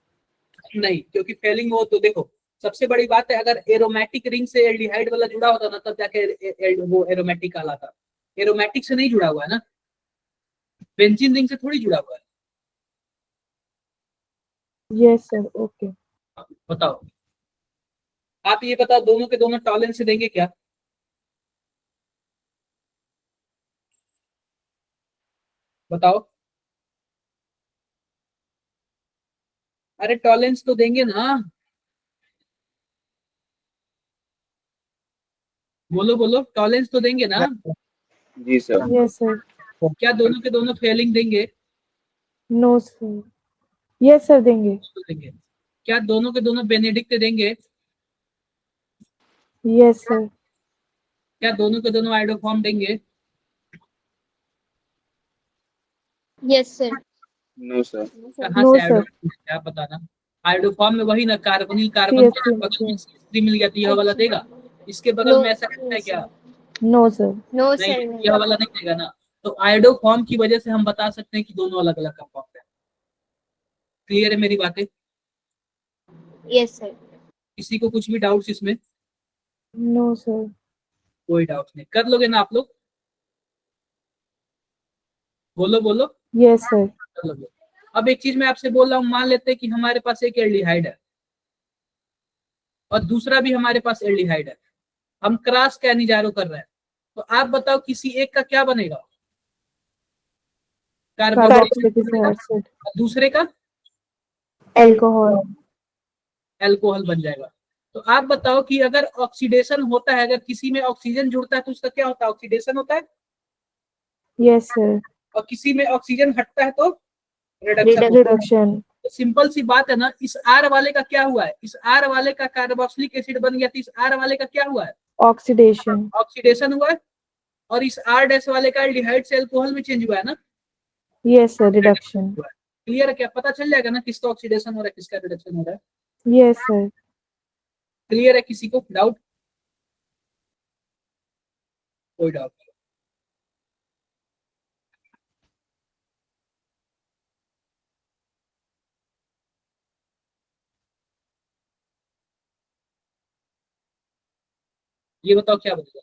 नहीं, क्योंकि फेलिंग हो तो देखो सबसे बड़ी बात है, अगर एरोमेटिक रिंग से एल्डिहाइड वाला जुड़ा होता ना तब जाके वो एरोमेटिक कहलाता। एरोमेटिक से नहीं जुड़ा हुआ है ना, बेंजीन रिंग से थोड़ी जुड़ा हुआ है। Yes sir, okay. बताओ, आप ये बताओ, दोनों के दोनों टॉलेंस से देंगे क्या? बताओ, अरे टॉलेंस तो देंगे ना, बोलो बोलो, टॉलेंस तो देंगे ना। जी सर। Yes sir. क्या दोनों के दोनों फेलिंग देंगे? No sir. यस सर, देंगे। तो देंगे। क्या दोनों के दोनों बेनेडिक्ट देंगे? Yes sir. क्या दोनों के दोनों आइडोफॉर्म देंगे? Yes sir. No sir. कहाँ नो से सर। आइडोफॉर्म, क्या बताना। आइडोफॉर्म में वही ना, कार्बोनिल सी कार्बन एस के थ्री बगल में में। CH3 मिल गया तो यह वाला देगा। इसके बगल नो में ऐसा करता है क्या? No sir. नो नहीं, सर यह नहीं। वाला नहीं देगा ना। तो आइडोफॉर्म की वजह से हम बता सकते हैं कि दोनों अलग अलग कंपाउंड है। क्लियर है मेरी बातें? Yes sir. किसी को कुछ भी डाउट्स इसमें? No sir. कोई डाउट नहीं, कर लोगे ना आप लोग? बोलो बोलो, यस सर। कर लोगे। अब एक चीज मैं आपसे बोल रहा हूँ, मान लेते हैं कि हमारे पास एक एल्डिहाइड है और दूसरा भी हमारे पास एल्डिहाइड है, हम क्रॉस कैनिजारो कर रहे हैं, तो आप बताओ किसी एक का क्या बनेगा? कार्बोक्सिलिक कार्बोक्सिलिक बनेगा, एसिड। और दूसरे का अल्कोहल। एल्कोहल बन जाएगा। तो आप बताओ कि अगर ऑक्सीडेशन होता है, अगर किसी में ऑक्सीजन जुड़ता है तो उसका क्या होता है? ऑक्सीडेशन होता है। Yes sir. और किसी में ऑक्सीजन हटता है तो रिडक्शन होता है। रिडक्शन। तो सिंपल सी बात है ना, इस आर वाले का क्या हुआ है? इस आर वाले का कार्बोक्सिलिक एसिड बन गया, तो इस आर वाले का क्या हुआ है? ऑक्सीडेशन। ऑक्सीडेशन हुआ है। और इस आर डैश वाले का एल्डिहाइड से अल्कोहल में चेंज हुआ है ना। Yes sir, reduction. क्लियर है? क्या पता चल जाएगा ना किसका ऑक्सीडेशन हो रहा है, किसका रिडक्शन हो रहा है। Yes sir. क्लियर है? किसी को डाउट? कोई डाउट नहीं। ये बताओ क्या बनेगा?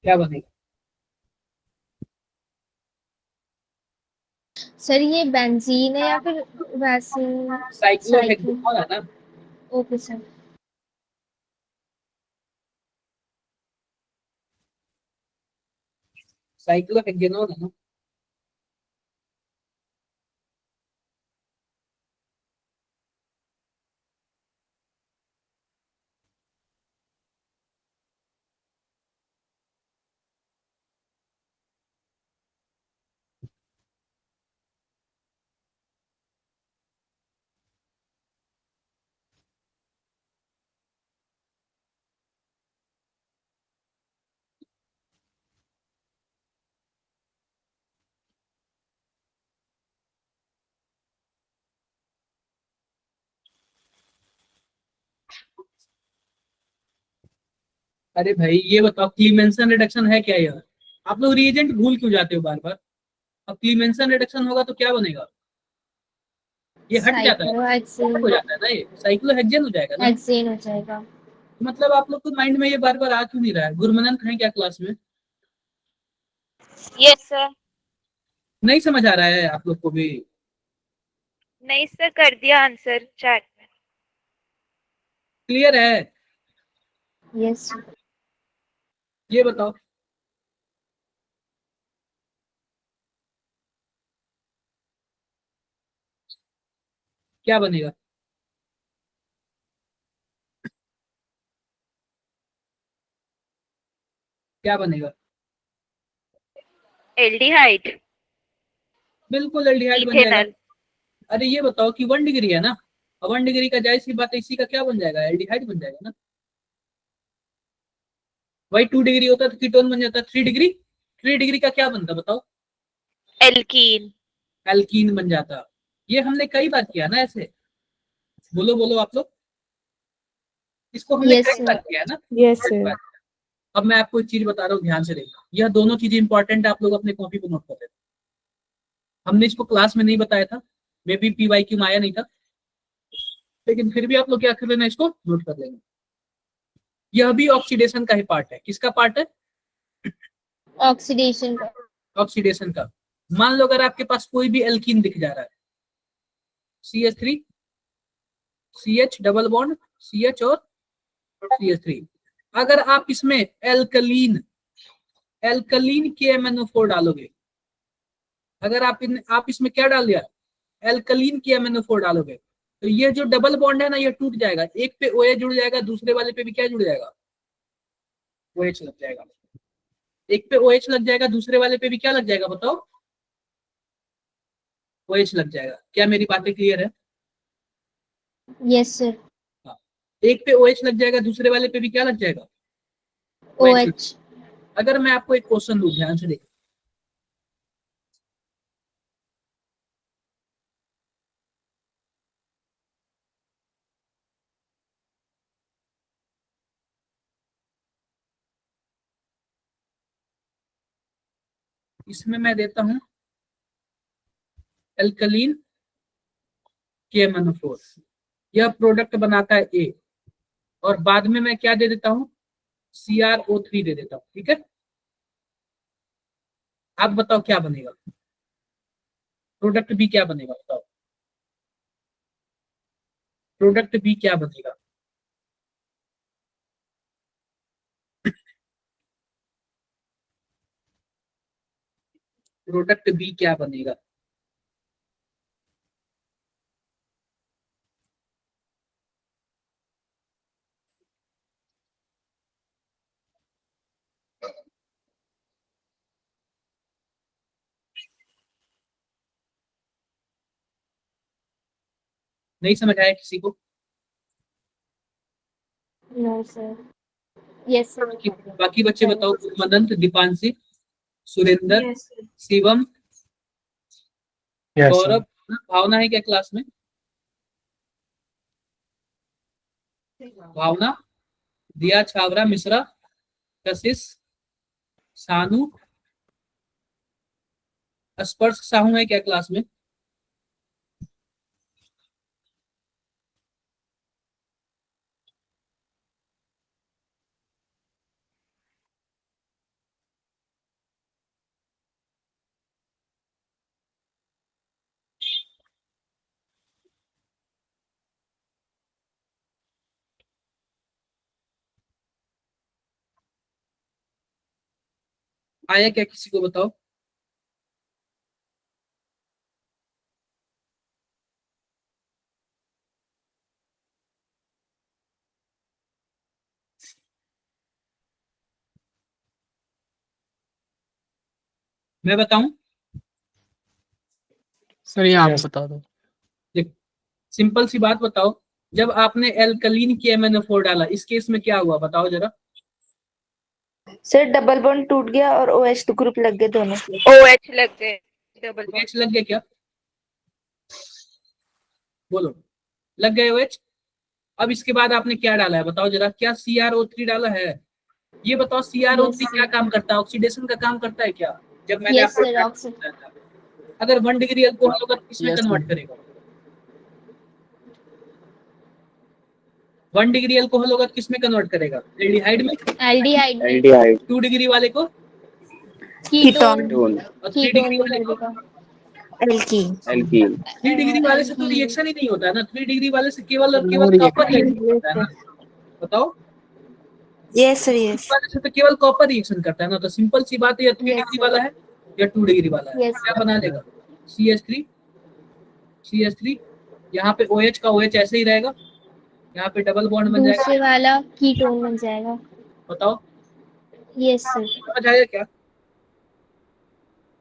क्या बनेगा? सर ये बेंजीन है या फिर वैसीन? साइक्लिन। साइक्लोहेक्सेनॉल है ना। Okay sir. साइक्लोहेक्सेनॉल है ना। अरे भाई ये बताओ, क्लीमेंसन रिडक्शन है क्या यह? आप लोग रिएजेंट भूल क्यों जाते हो बार बार? अब क्लीमेंसन रिडक्शन होगा तो क्या बनेगा? ये हट जाता है, हट हो साइक्लोहेक्सेन। जाता है ना, ये साइक्लोहेक्सेन हो जाएगा ना। हेक्सेन हो जाएगा। मतलब आप लोग को माइंड में ये बार बार आ क्यों नहीं रहा है? गुरमनंत है क्या क्लास में? Yes sir. नहीं समझ आ रहा है आप लोग को भी? नहीं सर, कर दिया आंसर चैट में। क्लियर है? यस। ये बताओ, क्या बनेगा? क्या बनेगा? एल्डिहाइड, बिल्कुल एल्डिहाइड बन जाएगा। इथेनॉल। अरे ये बताओ कि 1 डिग्री है ना, 1 डिग्री का जाहिर सी बात है इसी का क्या बन जाएगा? एल्डिहाइड बन जाएगा ना। वही 2 डिग्री होता तो कीटोन बन जाता। 3 डिग्री, 3 डिग्री का क्या बनता बताओ? एल्कीन। एल्कीन बन जाता। ये हमने कई बार किया ना ऐसे। बोलो बोलो आप लोग, इसको हमने Yes, कई sir. बार किया है ना। Yes, sir. अब मैं आपको एक चीज बता रहा हूँ, ध्यान से देखना। यह दोनों चीजें इंपॉर्टेंट है, आप लोग अपने कॉपी पे नोट कर लेना। हमने इसको क्लास में नहीं बताया था, मे बी PYQ में आया नहीं था, लेकिन फिर भी आप लोग क्या कर लेना, इसको नोट कर लेना। यह भी ऑक्सीडेशन का ही पार्ट है। किसका पार्ट है? Oxidation का। ऑक्सीडेशन का। मान लो अगर आपके पास कोई भी एल्कीन दिख जा रहा है, CH3 CH double bond CH और CH3, अगर आप इसमें एल्कलीन KMnO4 डालोगे, अगर आप इसमें क्या डाल दिया, एल्कलीन KMnO4 डालोगे, तो ये जो डबल बॉन्ड है ना, ये टूट जाएगा। एक पे OH जुड़ जाएगा, दूसरे वाले पे भी क्या जुड़ जाएगा? OH लग जाएगा। एक पे OH लग जाएगा, दूसरे वाले पे भी क्या लग जाएगा बताओ? OH लग जाएगा। क्या मेरी बातें क्लियर है? Yes, sir. एक पे OH लग जाएगा, दूसरे वाले पे भी क्या लग जाएगा? OH. अगर मैं आपको एक क्वेश्चन दूं, ध्यान से देखो। इसमें मैं देता हूं एल्कलीन KMnO4, यह प्रोडक्ट बनाता है A, और बाद में मैं क्या दे देता हूं? CrO3 दे देता हूं। ठीक है, आप बताओ क्या बनेगा? प्रोडक्ट B क्या बनेगा बताओ? प्रोडक्ट B क्या बनेगा? प्रोडक्ट B क्या बनेगा? नहीं समझ आया किसी को? No, sir. Yes, sir. बाकी बच्चे बताओ। मदंत, दीपांशी, सुरेंद्र, शिवम, सौरभ, भावना है क्या क्लास में? भावना, दिया छावरा, मिश्रा, कशिश, सानू, स्पर्श साहू है क्या क्लास में? आया क्या किसी को बताओ? मैं बताऊं? सर ये आप बता दो। सिंपल सी बात बताओ, जब आपने एल्कलीन KMnO4 डाला, इस केस में क्या हुआ बताओ जरा? सर डबल बॉन्ड टूट गया और OH ग्रुप लग गए दोनों। OH लग गए, डबल बॉन्ड। OH लग गया क्या? बोलो, लग गए OH। अब इसके बाद आपने क्या डाला है बताओ जरा? क्या CrO3 डाला है? ये बताओ, CrO3 क्या काम करता है? ऑक्सीडेशन का काम करता है क्या? जब मैंने Yes, आपको sir. बताया था, अगर 1 डिग्री अल्कोहल होगा तो किसमें Yes, कन्वर्ट sir. करेगा? 1 डिग्री अल्कोहल होगा तो किसमें कन्वर्ट करेगा? एल्डिहाइड में। Aldehyde में। एल्डिहाइड, 2 डिग्री वाले को, Ketone। कीटोन, और 3 डिग्री Ketone वाले को। का। एल्कीन। एल्कीन। 3 डिग्री वाले से तो रिएक्शन ही नहीं होता है ना। 3 डिग्री वाले से केवल और No केवल reaction. कॉपर रिएक्शन होता है ना। बताओ, यस सर इस यस। वाले से तो केवल कॉपर रिएक्शन करता है ना। तो सिंपल सी बात है, या 3 Yes, डिग्री sir. वाला है या 2 डिग्री वाला है। Yes, क्या बना लेगा? CH3 CH3, यहाँ पे OH का OH ऐसे ही रहेगा, यहाँ पे डबल बॉन्ड बन जाएगा। दूसरे वाला कीटोन बन जाएगा। बताओ यस सर। समझ आया क्या?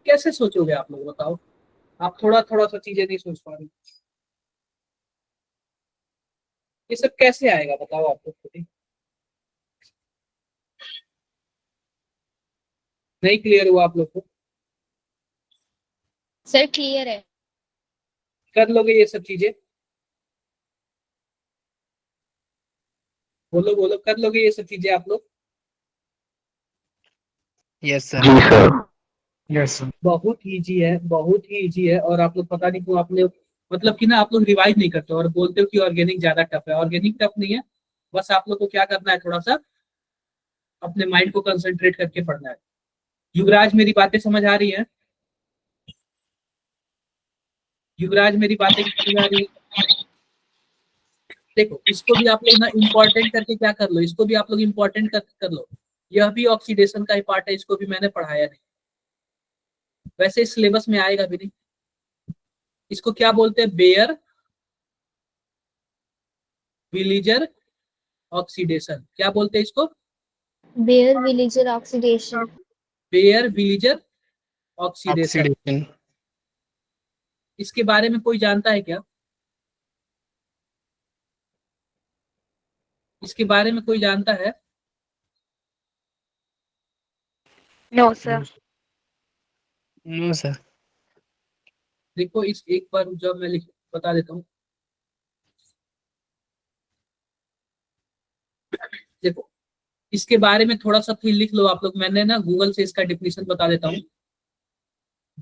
कैसे सोचोगे आप लोग बताओ? आप थोड़ा थोड़ा सा चीजें नहीं सोच पा रहे, ये सब कैसे आएगा बताओ आप लोग खुद ही। नहीं क्लियर हुआ आप लोग को? सर क्लियर है। कर लोगे ये सब चीजें? बोलो बोलो, कर लोगे ये सब चीजें आप लोग? Yes sir. जी सर। Yes sir. बहुत इजी है, बहुत ही इजी है। और आप लोग पता नहीं क्यों आप लोग मतलब कि ना आप लोग रिवाइज नहीं करते और बोलते हो कि ऑर्गेनिक ज्यादा टफ है। ऑर्गेनिक टफ नहीं है, बस आप लोग को क्या करना है, थोड़ा सा अपने माइंड को कंसंट्रेट करके पढ़ना है। युवराज मेरी बातें समझ आ रही है? युवराज मेरी बातें समझ आ रही है? देखो इसको भी आप लोग ना इम्पोर्टेंट करके क्या कर लो, इसको भी आप लोग इम्पोर्टेंट कर लो। यह भी ऑक्सीडेशन का ही पार्ट है, इसको भी मैंने पढ़ाया नहीं, वैसे सिलेबस में आएगा भी नहीं। इसको क्या बोलते हैं? Baeyer Villiger oxidation. क्या बोलते हैं इसको? Baeyer Villiger oxidation. Baeyer Villiger oxidation. Oxidation. इसके बारे में कोई जानता है क्या? इसके बारे में कोई जानता है? No sir. No sir. देखो इस एक बार जब मैं लिख बता देता हूँ। देखो इसके बारे में थोड़ा सा फिर लिख लो आप लोग, मैंने ना गूगल से इसका डिफिनेशन बता देता हूँ।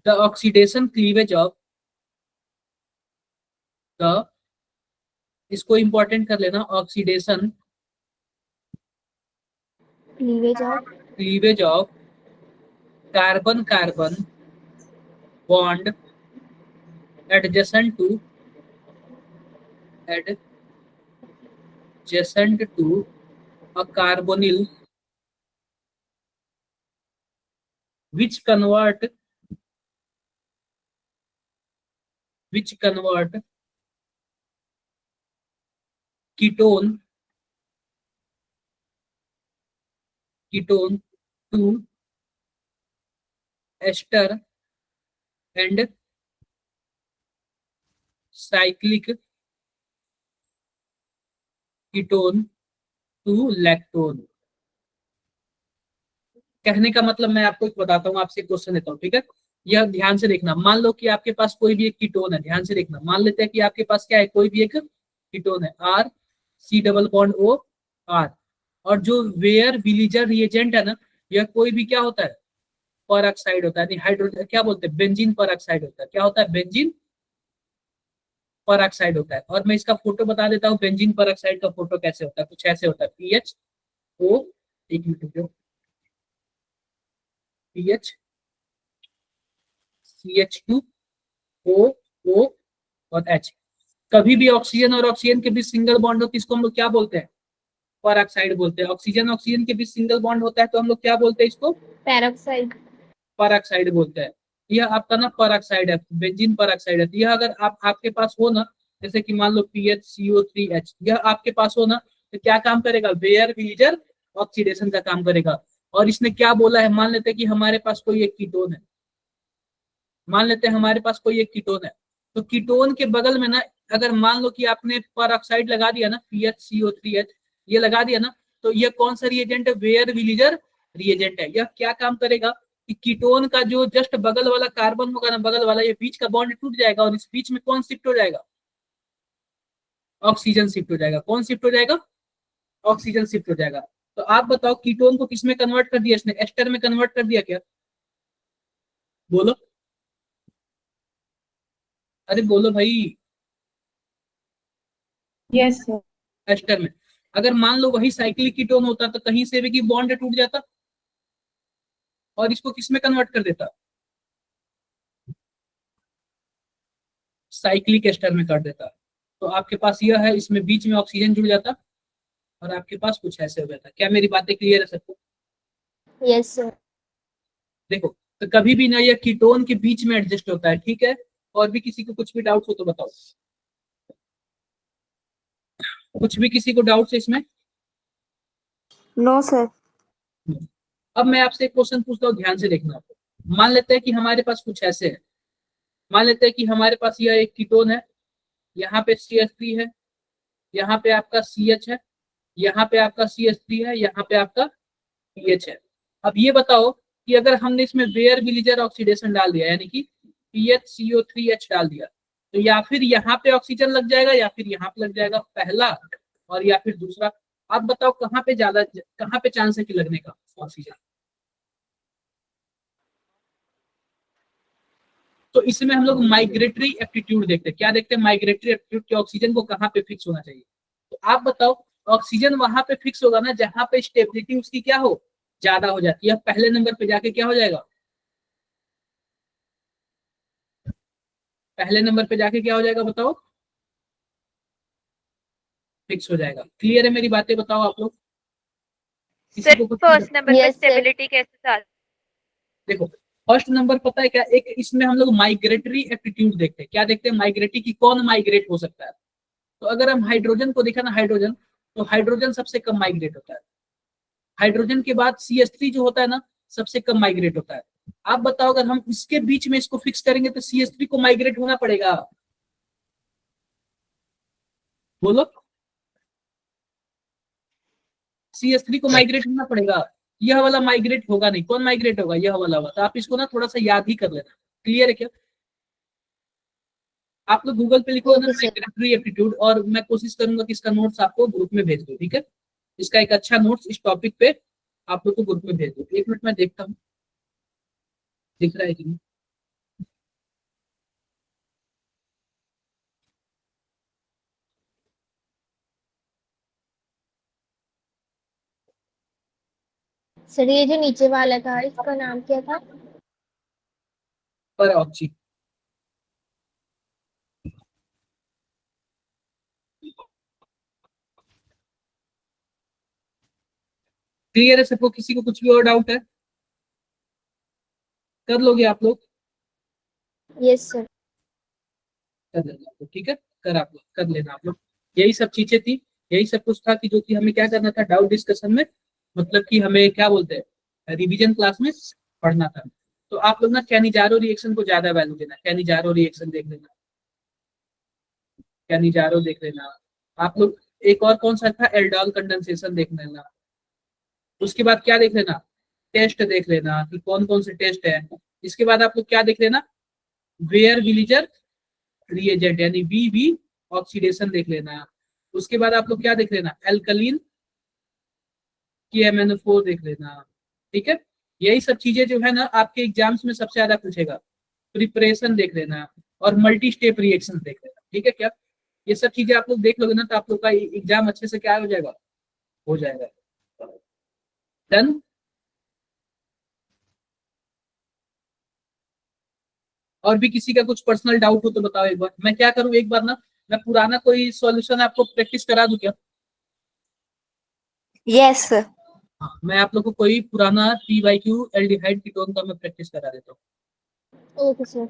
The oxidation cleavage of the, इसको इंपॉर्टेंट कर लेना, oxidation cleavage of carbon carbon bond adjacent to a carbonyl which convert ketone to ester and cyclic ketone to lactone। कहने का मतलब मैं आपको एक बताता हूँ, आपसे क्वेश्चन लेता हूँ, ठीक है? यह ध्यान से देखना। मान लो कि आपके पास कोई भी एक कीटोन है, ध्यान से देखना। मान लेते हैं कि आपके पास क्या है, कोई भी एक कीटोन है, R C double bond O R, और जो वेयर विलीजर रिएजेंट है ना, यह कोई भी क्या होता है, पर ऑक्साइड होता है, नहीं हाइड्रोजन क्या बोलते हैं, बेंजीन पर ऑक्साइड होता है। क्या होता है? बेंजीन पर ऑक्साइड होता है। और मैं इसका फोटो बता देता हूँ, बेंजीन पर ऑक्साइड का फोटो कैसे होता है, कुछ ऐसे होता है, PHO, एक मिनट, PH CH2O और H। कभी भी ऑक्सीजन और ऑक्सीजन के बीच सिंगल बॉन्ड हो तो इसको हम लोग क्या बोलते हैं? पर ऑक्साइड बोलते हैं। ऑक्सीजन ऑक्सीजन के बीच सिंगल बॉन्ड होता है तो हम लोग क्या बोलते हैं इसको? पेरोक्साइड। पर ऑक्साइड बोलते हैं। यह आपका ना पर ऑक्साइड है, बेंजीन पर ऑक्साइड है। यह अगर आपके पास हो ना, जैसे कि मान लो PHCO3H, यह आपके पास हो ना, तो क्या काम करेगा? बेयर विलीजर ऑक्सीडेशन का काम करेगा। और इसने क्या बोला है, मान लेते हैं कि हमारे पास कोई एक कीटोन है, मान लेते हैं हमारे पास कोई एक कीटोन है, तो कीटोन के बगल में ना अगर मान लो कि आपने पर ऑक्साइड लगा दिया ना, PHCO3H ये लगा दिया ना, तो ये कौन सा रिएजेंट है? वेयर विलीजर रिएजेंट है। यह क्या काम करेगा कि कीटोन का जो जस्ट बगल वाला कार्बन होगा ना, बगल वाला, ये बीच का बॉन्ड टूट जाएगा और इस बीच में कौन शिफ्ट हो जाएगा? ऑक्सीजन शिफ्ट हो जाएगा। कौन शिफ्ट हो जाएगा? ऑक्सीजन शिफ्ट हो जाएगा। तो आप बताओ कीटोन को किस में कन्वर्ट कर दिया इसने? एस्टर में कन्वर्ट कर दिया क्या? बोलो, अरे बोलो भाई। Yes sir. एस्टर में। अगर मान लो वही साइक्लिक कीटोन होता तो कहीं से भी की बॉन्ड टूट जाता और इसको किस में कन्वर्ट कर देता? साइक्लिक एस्टर में कर देता। तो आपके पास यह है, इसमें बीच में ऑक्सीजन जुड़ जाता और आपके पास कुछ ऐसे हो जाता। क्या मेरी बातें क्लियर है सबको? Yes sir. देखो तो कभी भी ना यह कीटोन के बीच में एडजस्ट होता है, ठीक है? और भी किसी को कुछ भी डाउट हो तो बताओ। कुछ भी किसी को डाउट है इसमें? No sir. अब मैं आपसे एक क्वेश्चन पूछता हूँ, ध्यान से देखना आपको। मान लेते हैं कि हमारे पास कुछ ऐसे है, मान लेते हैं कि हमारे पास यह एक कीटोन है, यहाँ पे CH3 है, यहाँ पे आपका CH है, यहाँ पे आपका CH3 है, यहाँ पे आपका PH है। अब ये बताओ कि अगर हमने इसमें बेयर विलिजर ऑक्सीडेशन डाल दिया, यानी कि PHCO3H डाल दिया, तो या फिर यहाँ पे ऑक्सीजन लग जाएगा या फिर यहाँ पे लग जाएगा, पहला, और या फिर दूसरा। आप बताओ कहाँ पे ज्यादा, कहाँ पे चांस है कि लगने का ऑक्सीजन? तो इसमें हम लोग माइग्रेटरी एप्टीट्यूड देखते हैं। क्या देखते हैं? माइग्रेटरी एप्टीट्यूड के ऑक्सीजन को कहाँ पे फिक्स होना चाहिए। तो आप बताओ, ऑक्सीजन वहां पे फिक्स होगा ना जहां पे स्टेबिलिटी उसकी क्या हो, ज्यादा हो जाती है। पहले नंबर पे जाके क्या हो जाएगा, पहले नंबर पे जाके क्या हो जाएगा बताओ, फिक्स हो जाएगा। क्लियर है मेरी बातें? बताओ आप लोग, किसी सर को कुछ फर्स्ट नंबर पे Yes, sir. स्टेबिलिटी कैसे साथ? देखो, फर्स्ट नंबर पता है क्या, एक इसमें हम लोग माइग्रेटरी एप्टीट्यूड देखते हैं। क्या देखते हैं? माइग्रेटरी की, कौन माइग्रेट हो सकता है। तो अगर हम हाइड्रोजन को देखा ना, हाइड्रोजन, तो हाइड्रोजन सबसे कम माइग्रेट होता है। हाइड्रोजन के बाद CH3 जो होता है ना, सबसे कम माइग्रेट होता है। आप बताओ, अगर हम इसके बीच में इसको फिक्स करेंगे तो CH3 को माइग्रेट होना पड़ेगा। बोलो, CH3 को माइग्रेट होना पड़ेगा। यह वाला माइग्रेट होगा नहीं। कौन माइग्रेट होगा? यह वाला होगा। तो आप इसको ना थोड़ा सा याद ही कर लेना। क्लियर है क्या? आप लोग गूगल पे लिखो ना Okay, sir. माइग्रेटरी एप्टीट्यूड, और मैं कोशिश करूंगा कि इसका नोट्स आपको ग्रुप में भेज दूं, ठीक है। इसका एक अच्छा नोट्स इस टॉपिक पे आप लोग को ग्रुप में भेज दूं। एक मिनट में देखता हूँ दिख रहा है कि नहीं। सर ये जो नीचे वाला था इसका नाम क्या था? पर ऑक्सी, क्लियर है सबको? किसी को कुछ भी और डाउट है? कर लोगे आप लोग? Yes sir. कर लेना आप लोग, ठीक है। कर आप लोग कर लेना आप लोग। यही सब चीजें थी, यही सब कुछ था कि जो कि हमें क्या करना था डाउट डिस्कशन में, मतलब कि हमें क्या बोलते हैं, रिवीजन क्लास में पढ़ना था। तो आप लोग ना कैनिजारो रिएक्शन को ज्यादा वैल्यू देना। कैनिजारो रिएक्शन देख लेना, कैनिजारो देख लेना आप लोग। एक और कौन सा था, एल्डोल कंडेंसेशन देख लेना। उसके बाद क्या देख लेना, टेस्ट देख लेना कि कौन कौन से टेस्ट है। इसके बाद आप लोग क्या देख लेना, वेयर विलिजर रिएजेंट यानी VV ऑक्सीडेशन देख लेना। उसके बाद आप लोग क्या देख लेना, एल्कलीन KMnO4 देख लेना, ठीक है। यही सब चीजें जो है ना आपके एग्जाम्स में सबसे ज्यादा पूछेगा। प्रिपरेशन देख लेना और मल्टी स्टेप रिएक्शन देख लेना, ठीक है क्या। ये सब चीजें आप लोग देख लोगे ना तो आप लोग का एग्जाम अच्छे से क्या हो जाएगा, हो जाएगा। डन। और भी किसी का कुछ पर्सनल डाउट हो तो बताओ एक बार। मैं क्या करूं, एक बार ना मैं पुराना कोई सॉल्यूशन आपको प्रैक्टिस करा दूं क्या? Yes sir. हाँ, मैं आप लोग को कोई पुराना PYQ एल्डिहाइड कीटोन का मैं प्रैक्टिस करा देता हूँ। Okay sir.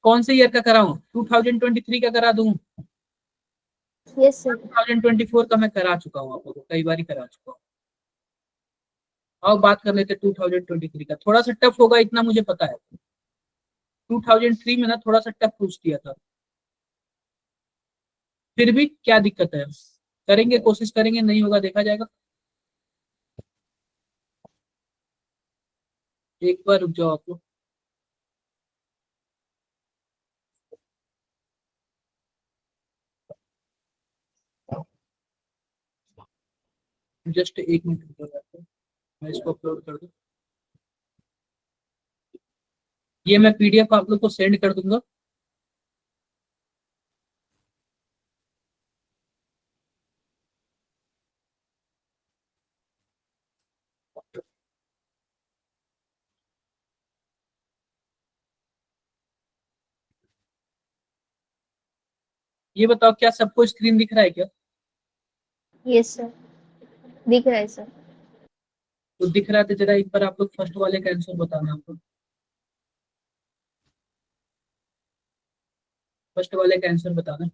कौन से ईयर का कराऊं, 2023 का करा दूं? Yes sir. 2024 का मैं करा चुका हूँ, आप लोगों को कई बार ही करा चुका हूँ। अब बात कर लेते 2023 का। थोड़ा सा टफ होगा इतना मुझे पता है। 2003 में ना थोड़ा सा टफ पूछ दिया था, फिर भी क्या दिक्कत है, करेंगे, कोशिश करेंगे, नहीं होगा देखा जाएगा। एक बार रुक जाओ आप लोग। जस्ट एक मिनट रुको जाते हैं, मैं इसको अपलोड कर दूं। ये मैं PDF आप लोग को सेंड कर दूंगा। ये बताओ क्या सबको स्क्रीन दिख रहा है क्या? यस सर दिख रहा है सर। तो दिख रहा है तो जरा एक बार आप लोग फर्स्ट वाले का आंसर बताना आप लोग। फर्स्ट वाले का आंसर बताना।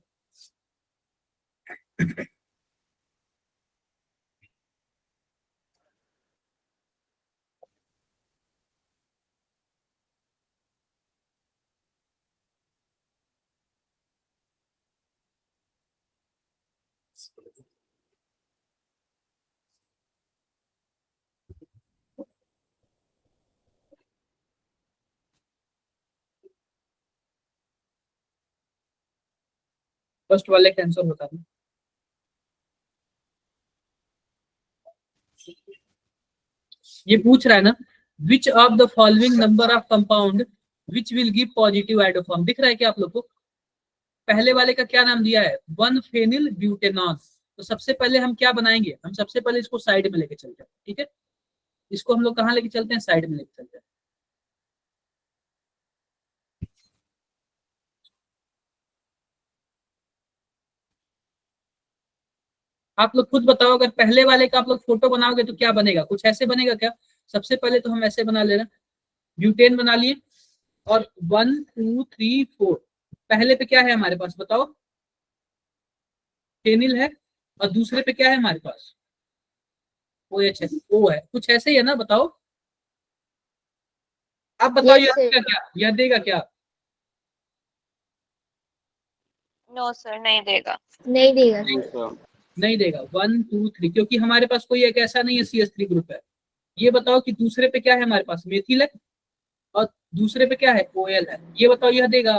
फर्स्ट वाले का आंसर बताना। ये पूछ रहा है ना, which of the following number of compound which will give positive iodoform. दिख रहा है क्या आप लोग को? पहले वाले का क्या नाम दिया है? 1 फेनिल ब्यूटेनॉल। तो सबसे पहले हम क्या बनाएंगे? हम सबसे पहले इसको साइड में लेके चलते हैं, ठीक है। इसको हम लोग कहाँ लेके चलते हैं? साइड में लेके चलते हैं। आप लोग खुद बताओ, अगर पहले वाले का आप लोग फोटो बनाओगे तो क्या बनेगा? कुछ ऐसे बनेगा क्या? सबसे पहले तो हम ऐसे बना ले रहे हैं, ब्यूटेन बना लिए, और 1 2 3 4 पहले पे क्या है हमारे पास बताओ? फेनिल है, और दूसरे पे क्या है हमारे पास? OH है, O है। कुछ ऐसे ही है ना, बताओ आप बताओ। Yes, यह sir. देगा क्या? यह देगा क्या? नो सर, नहीं देगा। नहीं देगा No सर। sir. नहीं देगा। 1 2 3, क्योंकि हमारे पास कोई एक ऐसा नहीं है CH3 ग्रुप है। ये बताओ कि दूसरे पे क्या है हमारे पास? मेथिल है, और दूसरे पे क्या है? OL है। ये बताओ यह देगा?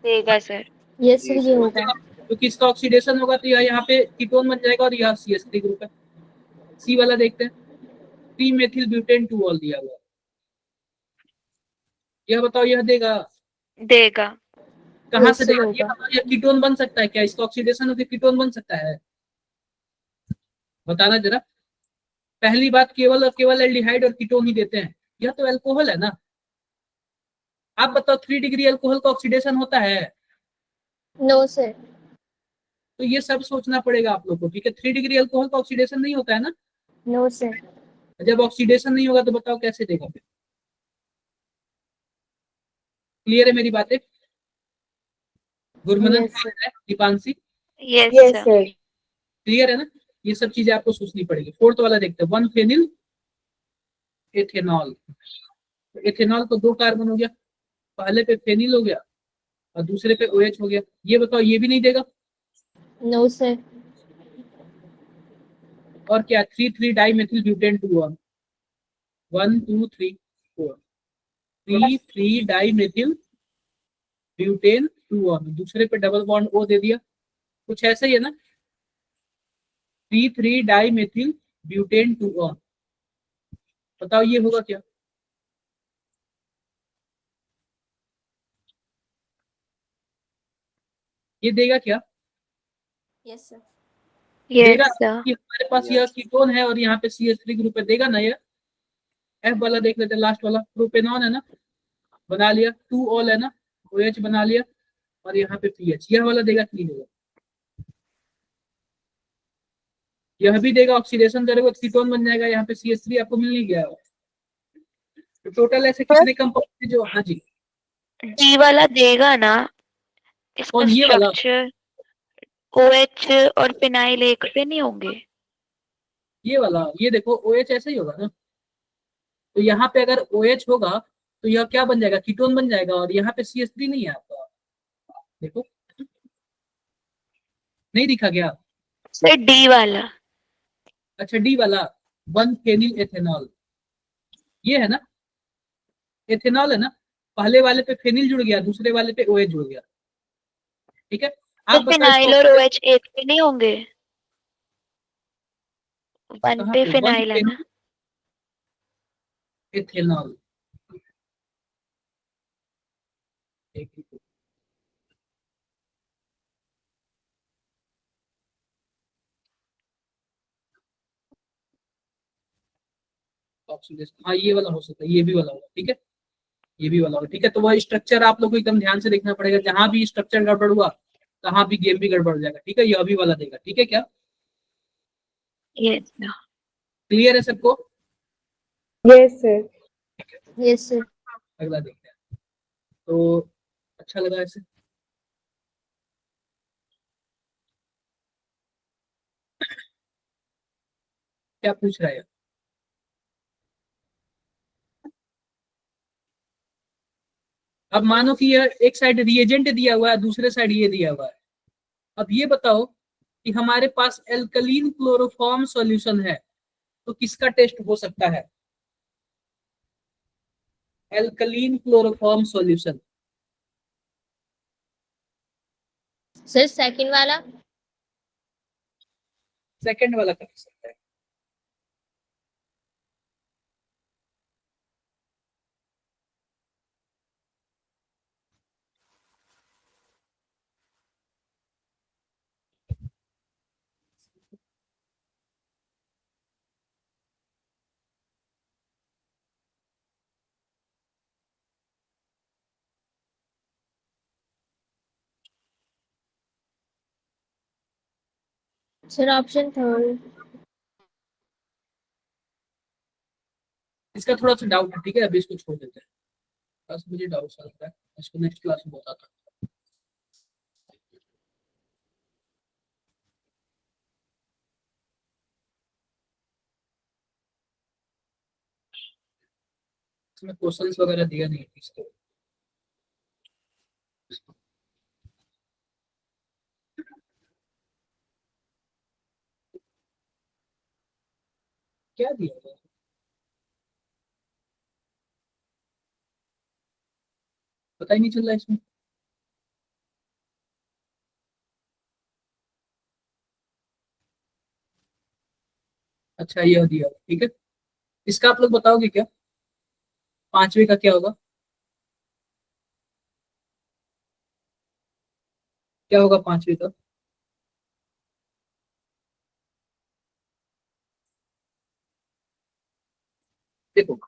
देगा सर। यस जी सर, ये सर। होगा। क्योंकि इसका ऑक्सीडेशन होगा तो यह यहाँ पे कीटोन बन जाएगा, और यह CH3 ग्रुप है। सी वाला देखते हैं, 3 मेथिल ब्यूटेन 2 ऑल दिया हुआ है। यह बताओ यह देगा? देगा। कहाँ Yes, से sir, देगा? ये होगा। बताओ यह कीटोन बन सकता है क्या? इसका ऑक्सीडेशन होकर कीटोन बन सकता है? बताना जरा। पहली बात, केवल और केवल एल्डिहाइड और कीटोन ही देते हैं। यह तो अल्कोहल है ना। आप बताओ 3 डिग्री अल्कोहल का ऑक्सीडेशन होता है? No sir. तो ये सब सोचना पड़ेगा आप लोग को, ठीक है। 3 डिग्री अल्कोहल का ऑक्सीडेशन नहीं होता है ना। No sir. जब ऑक्सीडेशन नहीं होगा तो बताओ कैसे देगा फिर? क्लियर है मेरी बातें? गुरमनन Yes, sir. है, Deepanshi yes Yes, sir. sir. Clear है ना? ये सब चीजें आपको सोचनी पड़ेगी। फोर्थ वाला देखते हैं, 1 फेनिल एथेनॉल। एथेनॉल तो 2 कार्बन हो गया, पहले पे फेनिल हो गया और दूसरे पे OH हो गया। ये बताओ ये भी नहीं देगा। No sir. और क्या? 3 3 dimethyl butane 2 1 1 2 3 4 3 3 dimethyl butane 2 1, दूसरे पे डबल बॉन्ड O दे दिया। कुछ ऐसा ही है ना, 3 3 डाई मेथिल ब्यूटेन 2 1। बताओ ये होगा क्या? ये देगा क्या? Yes sir. देगा यस सर। कि हमारे पास यह कीटोन है और यहाँ पे CH3 ग्रुप है, देगा ना? ये F वाला देख लेते हैं, लास्ट वाला प्रोपेनॉन है ना, बना लिया। 2 ऑल है ना, OH बना लिया, और यहाँ पे PH। यह वाला देगा कि नहीं देगा? यह भी देगा। ऑक्सीडेशन करेगा तो कीटोन बन जाएगा, यहाँ पे CH3 आपको मिल नहीं गया। तो टोटल ऐसे कितने कंपाउंड थे जो? हाँ जी। डी वाला देगा ना। इसका कौन? ये वाला? स्ट्रक्चर OH और फिनाइल एक पे नहीं होंगे। ये वाला, ये देखो OH ऐसे ही होगा ना। तो यहाँ पे अगर OH होगा तो यह क्या बन जाएगा? कीटोन बन जाएगा, और यहाँ पे CH3 नहीं है आपका। देखो, नहीं दिखा गया? सर डी वाला। अच्छा, डी वाला, 1 फेनिल एथेनॉल। ये है ना, एथेनॉल है ना। पहले वाले पे फेनिल जुड़ गया, दूसरे वाले पे OH जुड़ गया, ठीक है। तो आप बताओ फिनाइल और OH एक पे नहीं होंगे। 1 कहाँ पे पे? 1 फिनाइल है ना। Phenyl ethanol. ऑक्सीडेशन, हाँ ये वाला हो सकता है, ये भी वाला होगा, ठीक है। ये भी वाला होगा, ठीक है। तो वह स्ट्रक्चर आप लोग को एकदम ध्यान से देखना पड़ेगा। जहां भी स्ट्रक्चर गड़बड़ हुआ तहां भी गेम भी गड़बड़ हो जाएगा, ठीक है। यह भी वाला देगा, ठीक है क्या? यस क्लियर है सबको? Yes, sir. Yes, sir. अगला देखते हैं। तो अच्छा लगा ऐसे? क्या पूछ रहा है? अब मानो कि यह एक साइड रिएजेंट दिया हुआ है, दूसरे साइड ये दिया हुआ है। अब ये बताओ कि हमारे पास एल्कलीन क्लोरोफॉर्म सॉल्यूशन है, तो किसका टेस्ट हो सकता है? Alkaline chloroform solution. Sir second वाला। सेकंड वाला कर सकता है। Sir option third. इसका थोड़ा सा डाउट है, ठीक है, अभी इसको छोड़ देते हैं। बस मुझे डाउट सा लगता है, इसको नेक्स्ट क्लास में बताता हूँ। इसमें क्वेश्चंस वगैरह दिया नहीं है इसको। क्या दिया है? पता ही नहीं चल रहा है इसमें। अच्छा ये दिया, ठीक है। इसका आप लोग बताओगे क्या? पांचवे का क्या होगा? क्या होगा पांचवे का? देखो,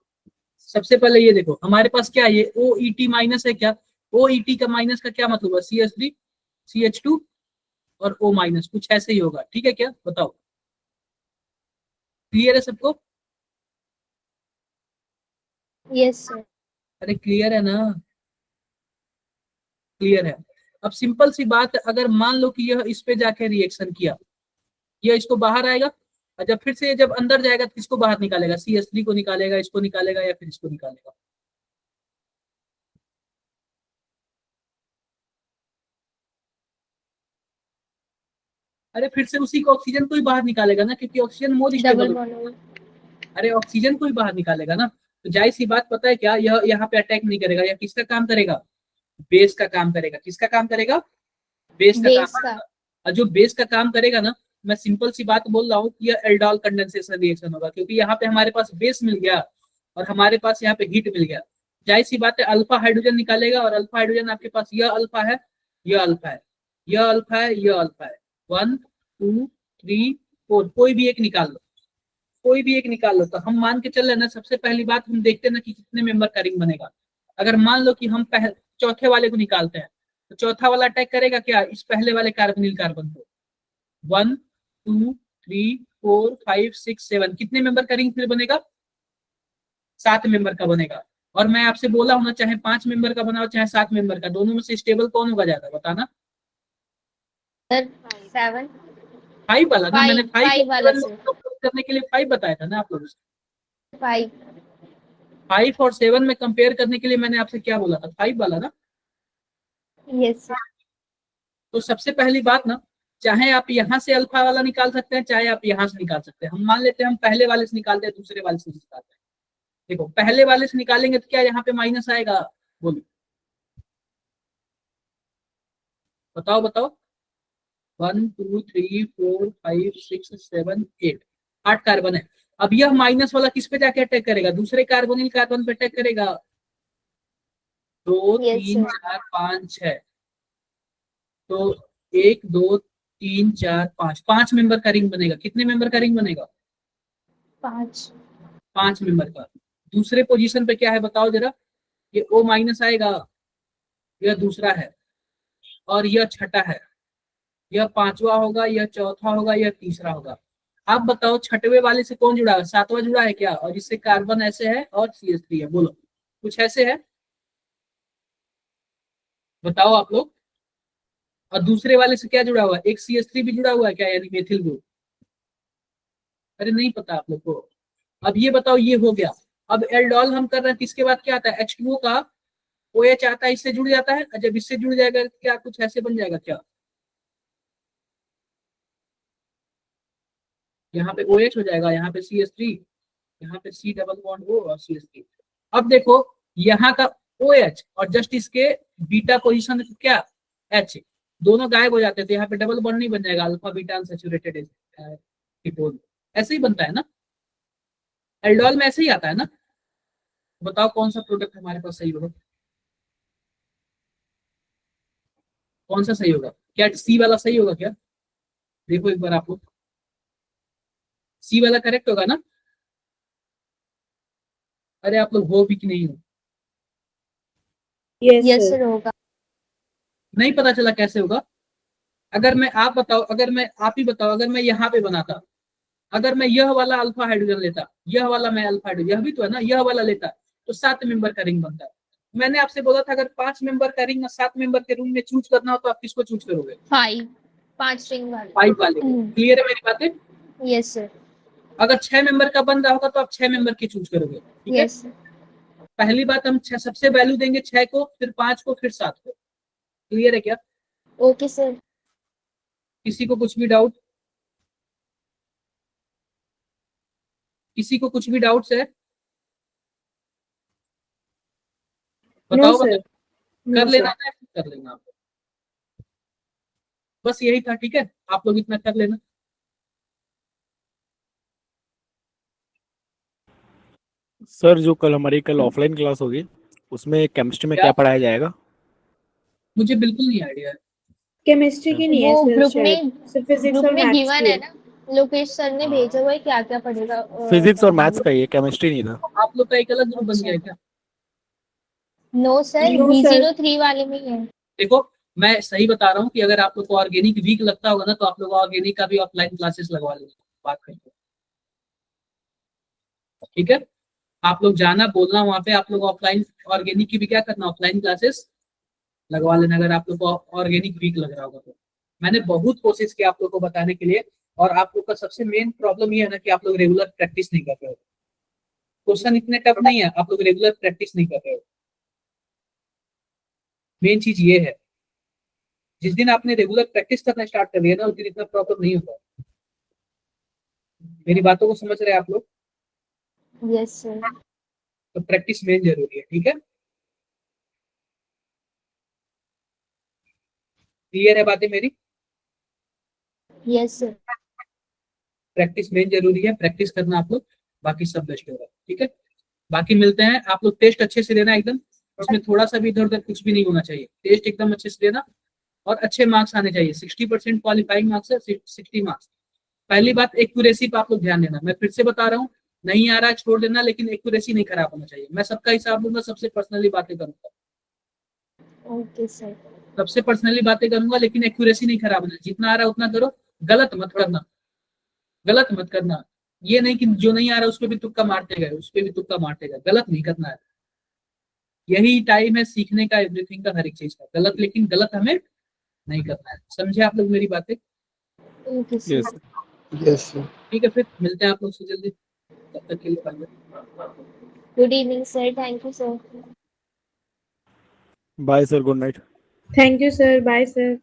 सबसे पहले ये देखो हमारे पास क्या है, ये ओ ई टी माइनस है क्या? ओ ई टी का माइनस का क्या मतलब है? C H three, C H two और ओ माइनस, कुछ ऐसे ही होगा, ठीक है क्या? बताओ, क्लियर है सबको? Yes sir. अरे क्लियर है ना? क्लियर है। अब सिंपल सी बात है, अगर मान लो कि यह इस पे जाके रिएक्शन किया, यह इसको बाहर आएगा, और जब फिर से जब अंदर जाएगा तो किसको बाहर निकालेगा? सी एस थ्री को निकालेगा, इसको निकालेगा या फिर इसको निकालेगा? अरे फिर से उसी को, ऑक्सीजन को ही बाहर निकालेगा ना, क्योंकि oxygen more double stable. Bond. अरे ऑक्सीजन को ही बाहर निकालेगा ना। तो जाहिर सी बात, पता है क्या, यह यहाँ पे अटैक नहीं करेगा, यह किसका काम करेगा? बेस का काम करेगा। किसका काम करेगा? बेस का काम बेस का। करेगा। और जो बेस का काम करेगा ना, मैं सिंपल सी बात बोल रहा हूँ कि यह एल्डोल कंडेंसेशन रिएक्शन होगा, क्योंकि यहाँ पे हमारे पास बेस मिल गया और हमारे पास यहाँ पे हीट मिल गया। जाहिर सी बात है, अल्फा हाइड्रोजन निकालेगा, और अल्फा हाइड्रोजन आपके पास यह अल्फा है, यह अल्फा है, यह अल्फा है, यह अल्फा है। 1 2 3 4, कोई भी एक निकाल लो, कोई भी एक निकाल लो। तो हम मान के चल रहे ना, सबसे पहली बात हम देखते हैं ना कि कितने मेंबर का रिंग बनेगा। अगर मान लो कि हम चौथे वाले को निकालते हैं, तो चौथा वाला अटैक करेगा क्या? इस पहले वाले कार्बोनिल कार्बन को। 1 2 3 4 5 6 7, कितने मेंबर का रिंग फिर बनेगा? 7 मेंबर का बनेगा। और मैं आपसे बोला हूं ना, चाहे 5 मेंबर का बनाओ चाहे 7 मेंबर का, दोनों में से स्टेबल कौन होगा ज्यादा, बताना। सर 7। 5 वाला ना, मैंने 5 फाइव वाला सर। करने के लिए 5 बताया था ना आप लोगों से। 5। 5 और 7 में कंपेयर करने के लिए मैंने आपसे क्या बोला था? 5 वाला ना। Yes sir. तो सबसे पहली बात ना, चाहे आप यहाँ से अल्फा वाला निकाल सकते हैं, चाहे आप यहाँ से निकाल सकते हैं। हम मान लेते हैं हम पहले वाले से निकालते हैं, दूसरे वाले से निकालते हैं। देखो, पहले वाले से निकालेंगे तो क्या यहाँ पे माइनस आएगा? बोलो, बताओ बताओ। 1 2 3 4 5 6 7 8, 8 कार्बन है। अब यह माइनस वाला किस पे जाके अटैक करेगा? दूसरे कार्बोनिल कार्बन पे अटैक करेगा। 2 यस 3 सर। 4 5 6, तो 1 2 3 4 5, 5 मेंबर का रिंग बनेगा। कितने मेंबर का रिंग बनेगा? 5। 5 मेंबर का। दूसरे पोजीशन पे क्या है बताओ जरा? ये O माइनस आएगा, यह दूसरा है, और यह छठा है। यह पांचवा होगा, यह चौथा होगा, यह तीसरा होगा। आप बताओ छठवे वाले से कौन जुड़ा है? सातवां जुड़ा है क्या? और इससे कार्बन ऐसे है और CH3 है, बोलो कुछ ऐसे है, बताओ आप लोग। और दूसरे वाले से क्या जुड़ा हुआ है? एक CH3 भी जुड़ा हुआ है क्या, यानी मेथिल ग्रुप? अरे नहीं पता आप लोग को। अब ये बताओ, ये हो गया। अब एल्डोल हम कर रहे हैं, किसके बाद क्या आता है? H2O का OH आता है, इससे जुड़ जाता है। जब इससे जुड़ जाएगा क्या कुछ ऐसे बन जाएगा क्या? यहाँ पे OH हो जाएगा, यहाँ पे CH3, यहाँ पे C डबल बॉन्ड O और CH3। अब देखो यहाँ का OH और जस्ट इसके बीटा पोजीशन क्या H, दोनों गायब हो जाते थे। यहाँ पे डबल बॉन्ड नहीं बन जाएगा, अल्फा बीटा अनसैचुरेटेड कीटोन ऐसे ही बनता है ना, एल्डोल में ऐसे ही आता है ना। बताओ कौन सा प्रोडक्ट हमारे पास सही होगा, कौन सा सही होगा? क्या सी वाला सही होगा क्या? देखो एक बार आप लोग, सी वाला करेक्ट होगा ना? अरे आप लोग हो भी कि नहीं हो? Yes yes sir. सर होगा। नहीं पता चला कैसे होगा? अगर मैं आप बताओ, अगर मैं आप ही बताओ, अगर मैं यहाँ पे बनाता, अगर मैं यह वाला अल्फा हाइड्रोजन लेता, यह वाला मैं अल्फा हाइड्रोजन, यह भी तो है ना, यह वाला लेता, तो 7 मेंबर का रिंग बनता है। मैंने आपसे बोला था अगर 5 मेंबर का रिंग और 7 मेंबर के रूम में चूज करना हो तो आप किसको चूज करोगे? 5, 5 रिंग वाले। 5 वाले। क्लियर है मेरी बातें? Yes sir. अगर 6 मेंबर का बन रहा होगा तो आप 6 मेंबर की चूज करोगे, ठीक है? Yes sir. पहली बात हम सबसे वैल्यू देंगे 6 को, फिर 5 को, फिर 7 को। क्लियर है क्या? Okay sir. किसी को कुछ भी डाउट? किसी को कुछ भी डाउट्स है? नो बताओ सर। कर लेना है, कर लेना आप। बस यही था, ठीक है? आप लोग इतना कर लेना। सर जो कल हमारी कल ऑफलाइन क्लास होगी उसमें केमिस्ट्री में क्या? क्या पढ़ाया जाएगा? मुझे बिल्कुल नहीं आइडिया है। केमिस्ट्री की नहीं है वो सर, ग्रुप शायद में सिर्फ फिजिक्स ग्रुप और में मैथ्स गिवन की है ना, लोकेश सर ने भेजा हुआ है क्या क्या पढ़ेगा। फिजिक्स और मैथ्स का ही है, केमिस्ट्री नहीं था। आप लोग का एक अलग ग्रुप बन गया है क्या? No sir, No, sir. B03 वाले में ही है। देखो मैं सही बता रहा हूँ कि अगर आप लोग को ऑर्गेनिक वीक लगता होगा ना तो आप लोग ऑर्गेनिक का भी ऑफलाइन क्लासेस लगवा लेंगे, बात करके, ठीक है? आप लोग जाना, बोलना वहां पे, आप लोग ऑफलाइन ऑर्गेनिक की भी क्या करना, ऑफलाइन क्लासेस लगवा लेना अगर आप लोग को ऑर्गेनिक वीक लग रहा होगा तो। मैंने बहुत कोशिश की आप लोग को बताने के लिए, और आप लोग का सबसे मेन प्रॉब्लम ये है ना कि आप लोग रेगुलर प्रैक्टिस नहीं कर रहे हो। क्वेश्चन इतने टफ नहीं है, आप लोग रेगुलर प्रैक्टिस नहीं कर रहे हो। मेन चीज ये है, जिस दिन आपने रेगुलर प्रैक्टिस करना स्टार्ट कर दिया ना उस दिन इतना प्रॉब्लम नहीं होगा। मेरी बातों को समझ रहे हैं आप लोग? Yes sir. तो प्रैक्टिस मेन जरूरी है, ठीक है? क्लियर है बातें मेरी? Yes sir. प्रैक्टिस मेन जरूरी है, प्रैक्टिस करना आप लोग, बाकी सब बेस्ट होगा, ठीक है? बाकी मिलते हैं। आप लोग टेस्ट अच्छे से लेना एकदम, उसमें थोड़ा सा भी इधर उधर कुछ भी नहीं होना चाहिए। टेस्ट एकदम अच्छे से लेना और अच्छे मार्क्स आने चाहिए। 60% क्वालिफाइंग मार्क्स है, 60 मार्क्स। पहली बात एक्यूरेसी पे आप लोग ध्यान देना। मैं फिर से बता रहा हूँ, नहीं आ रहा है छोड़ देना, लेकिन एक्यूरेसी नहीं खराब होना चाहिए। मैं सबका हिसाब लूंगा, सबसे पर्सनली बातें करूंगा, ओके सर। सबसे पर्सनली बातें करूंगा, लेकिन एक्यूरेसी नहीं खराब होना। जितना आ रहा है उतना करो, गलत मत करना, गलत मत करना। ये नहीं कि जो नहीं आ रहा है उस पर भी तुक्का मारते गए, उस पर भी तुक्का मारते गए, गलत नहीं करना है। यही टाइम है सीखने का, एवरीथिंग का, हर एक चीज का। गलत, लेकिन गलत हमें नहीं करना है। समझे आप लोग मेरी बातें? Okay sir. Yes yes sir. ठीक है, फिर मिलते हैं आप लोग से जल्दी। तब तक के लिए bye. Good evening sir, thank you sir. Bye sir, good night. Thank you sir, bye sir.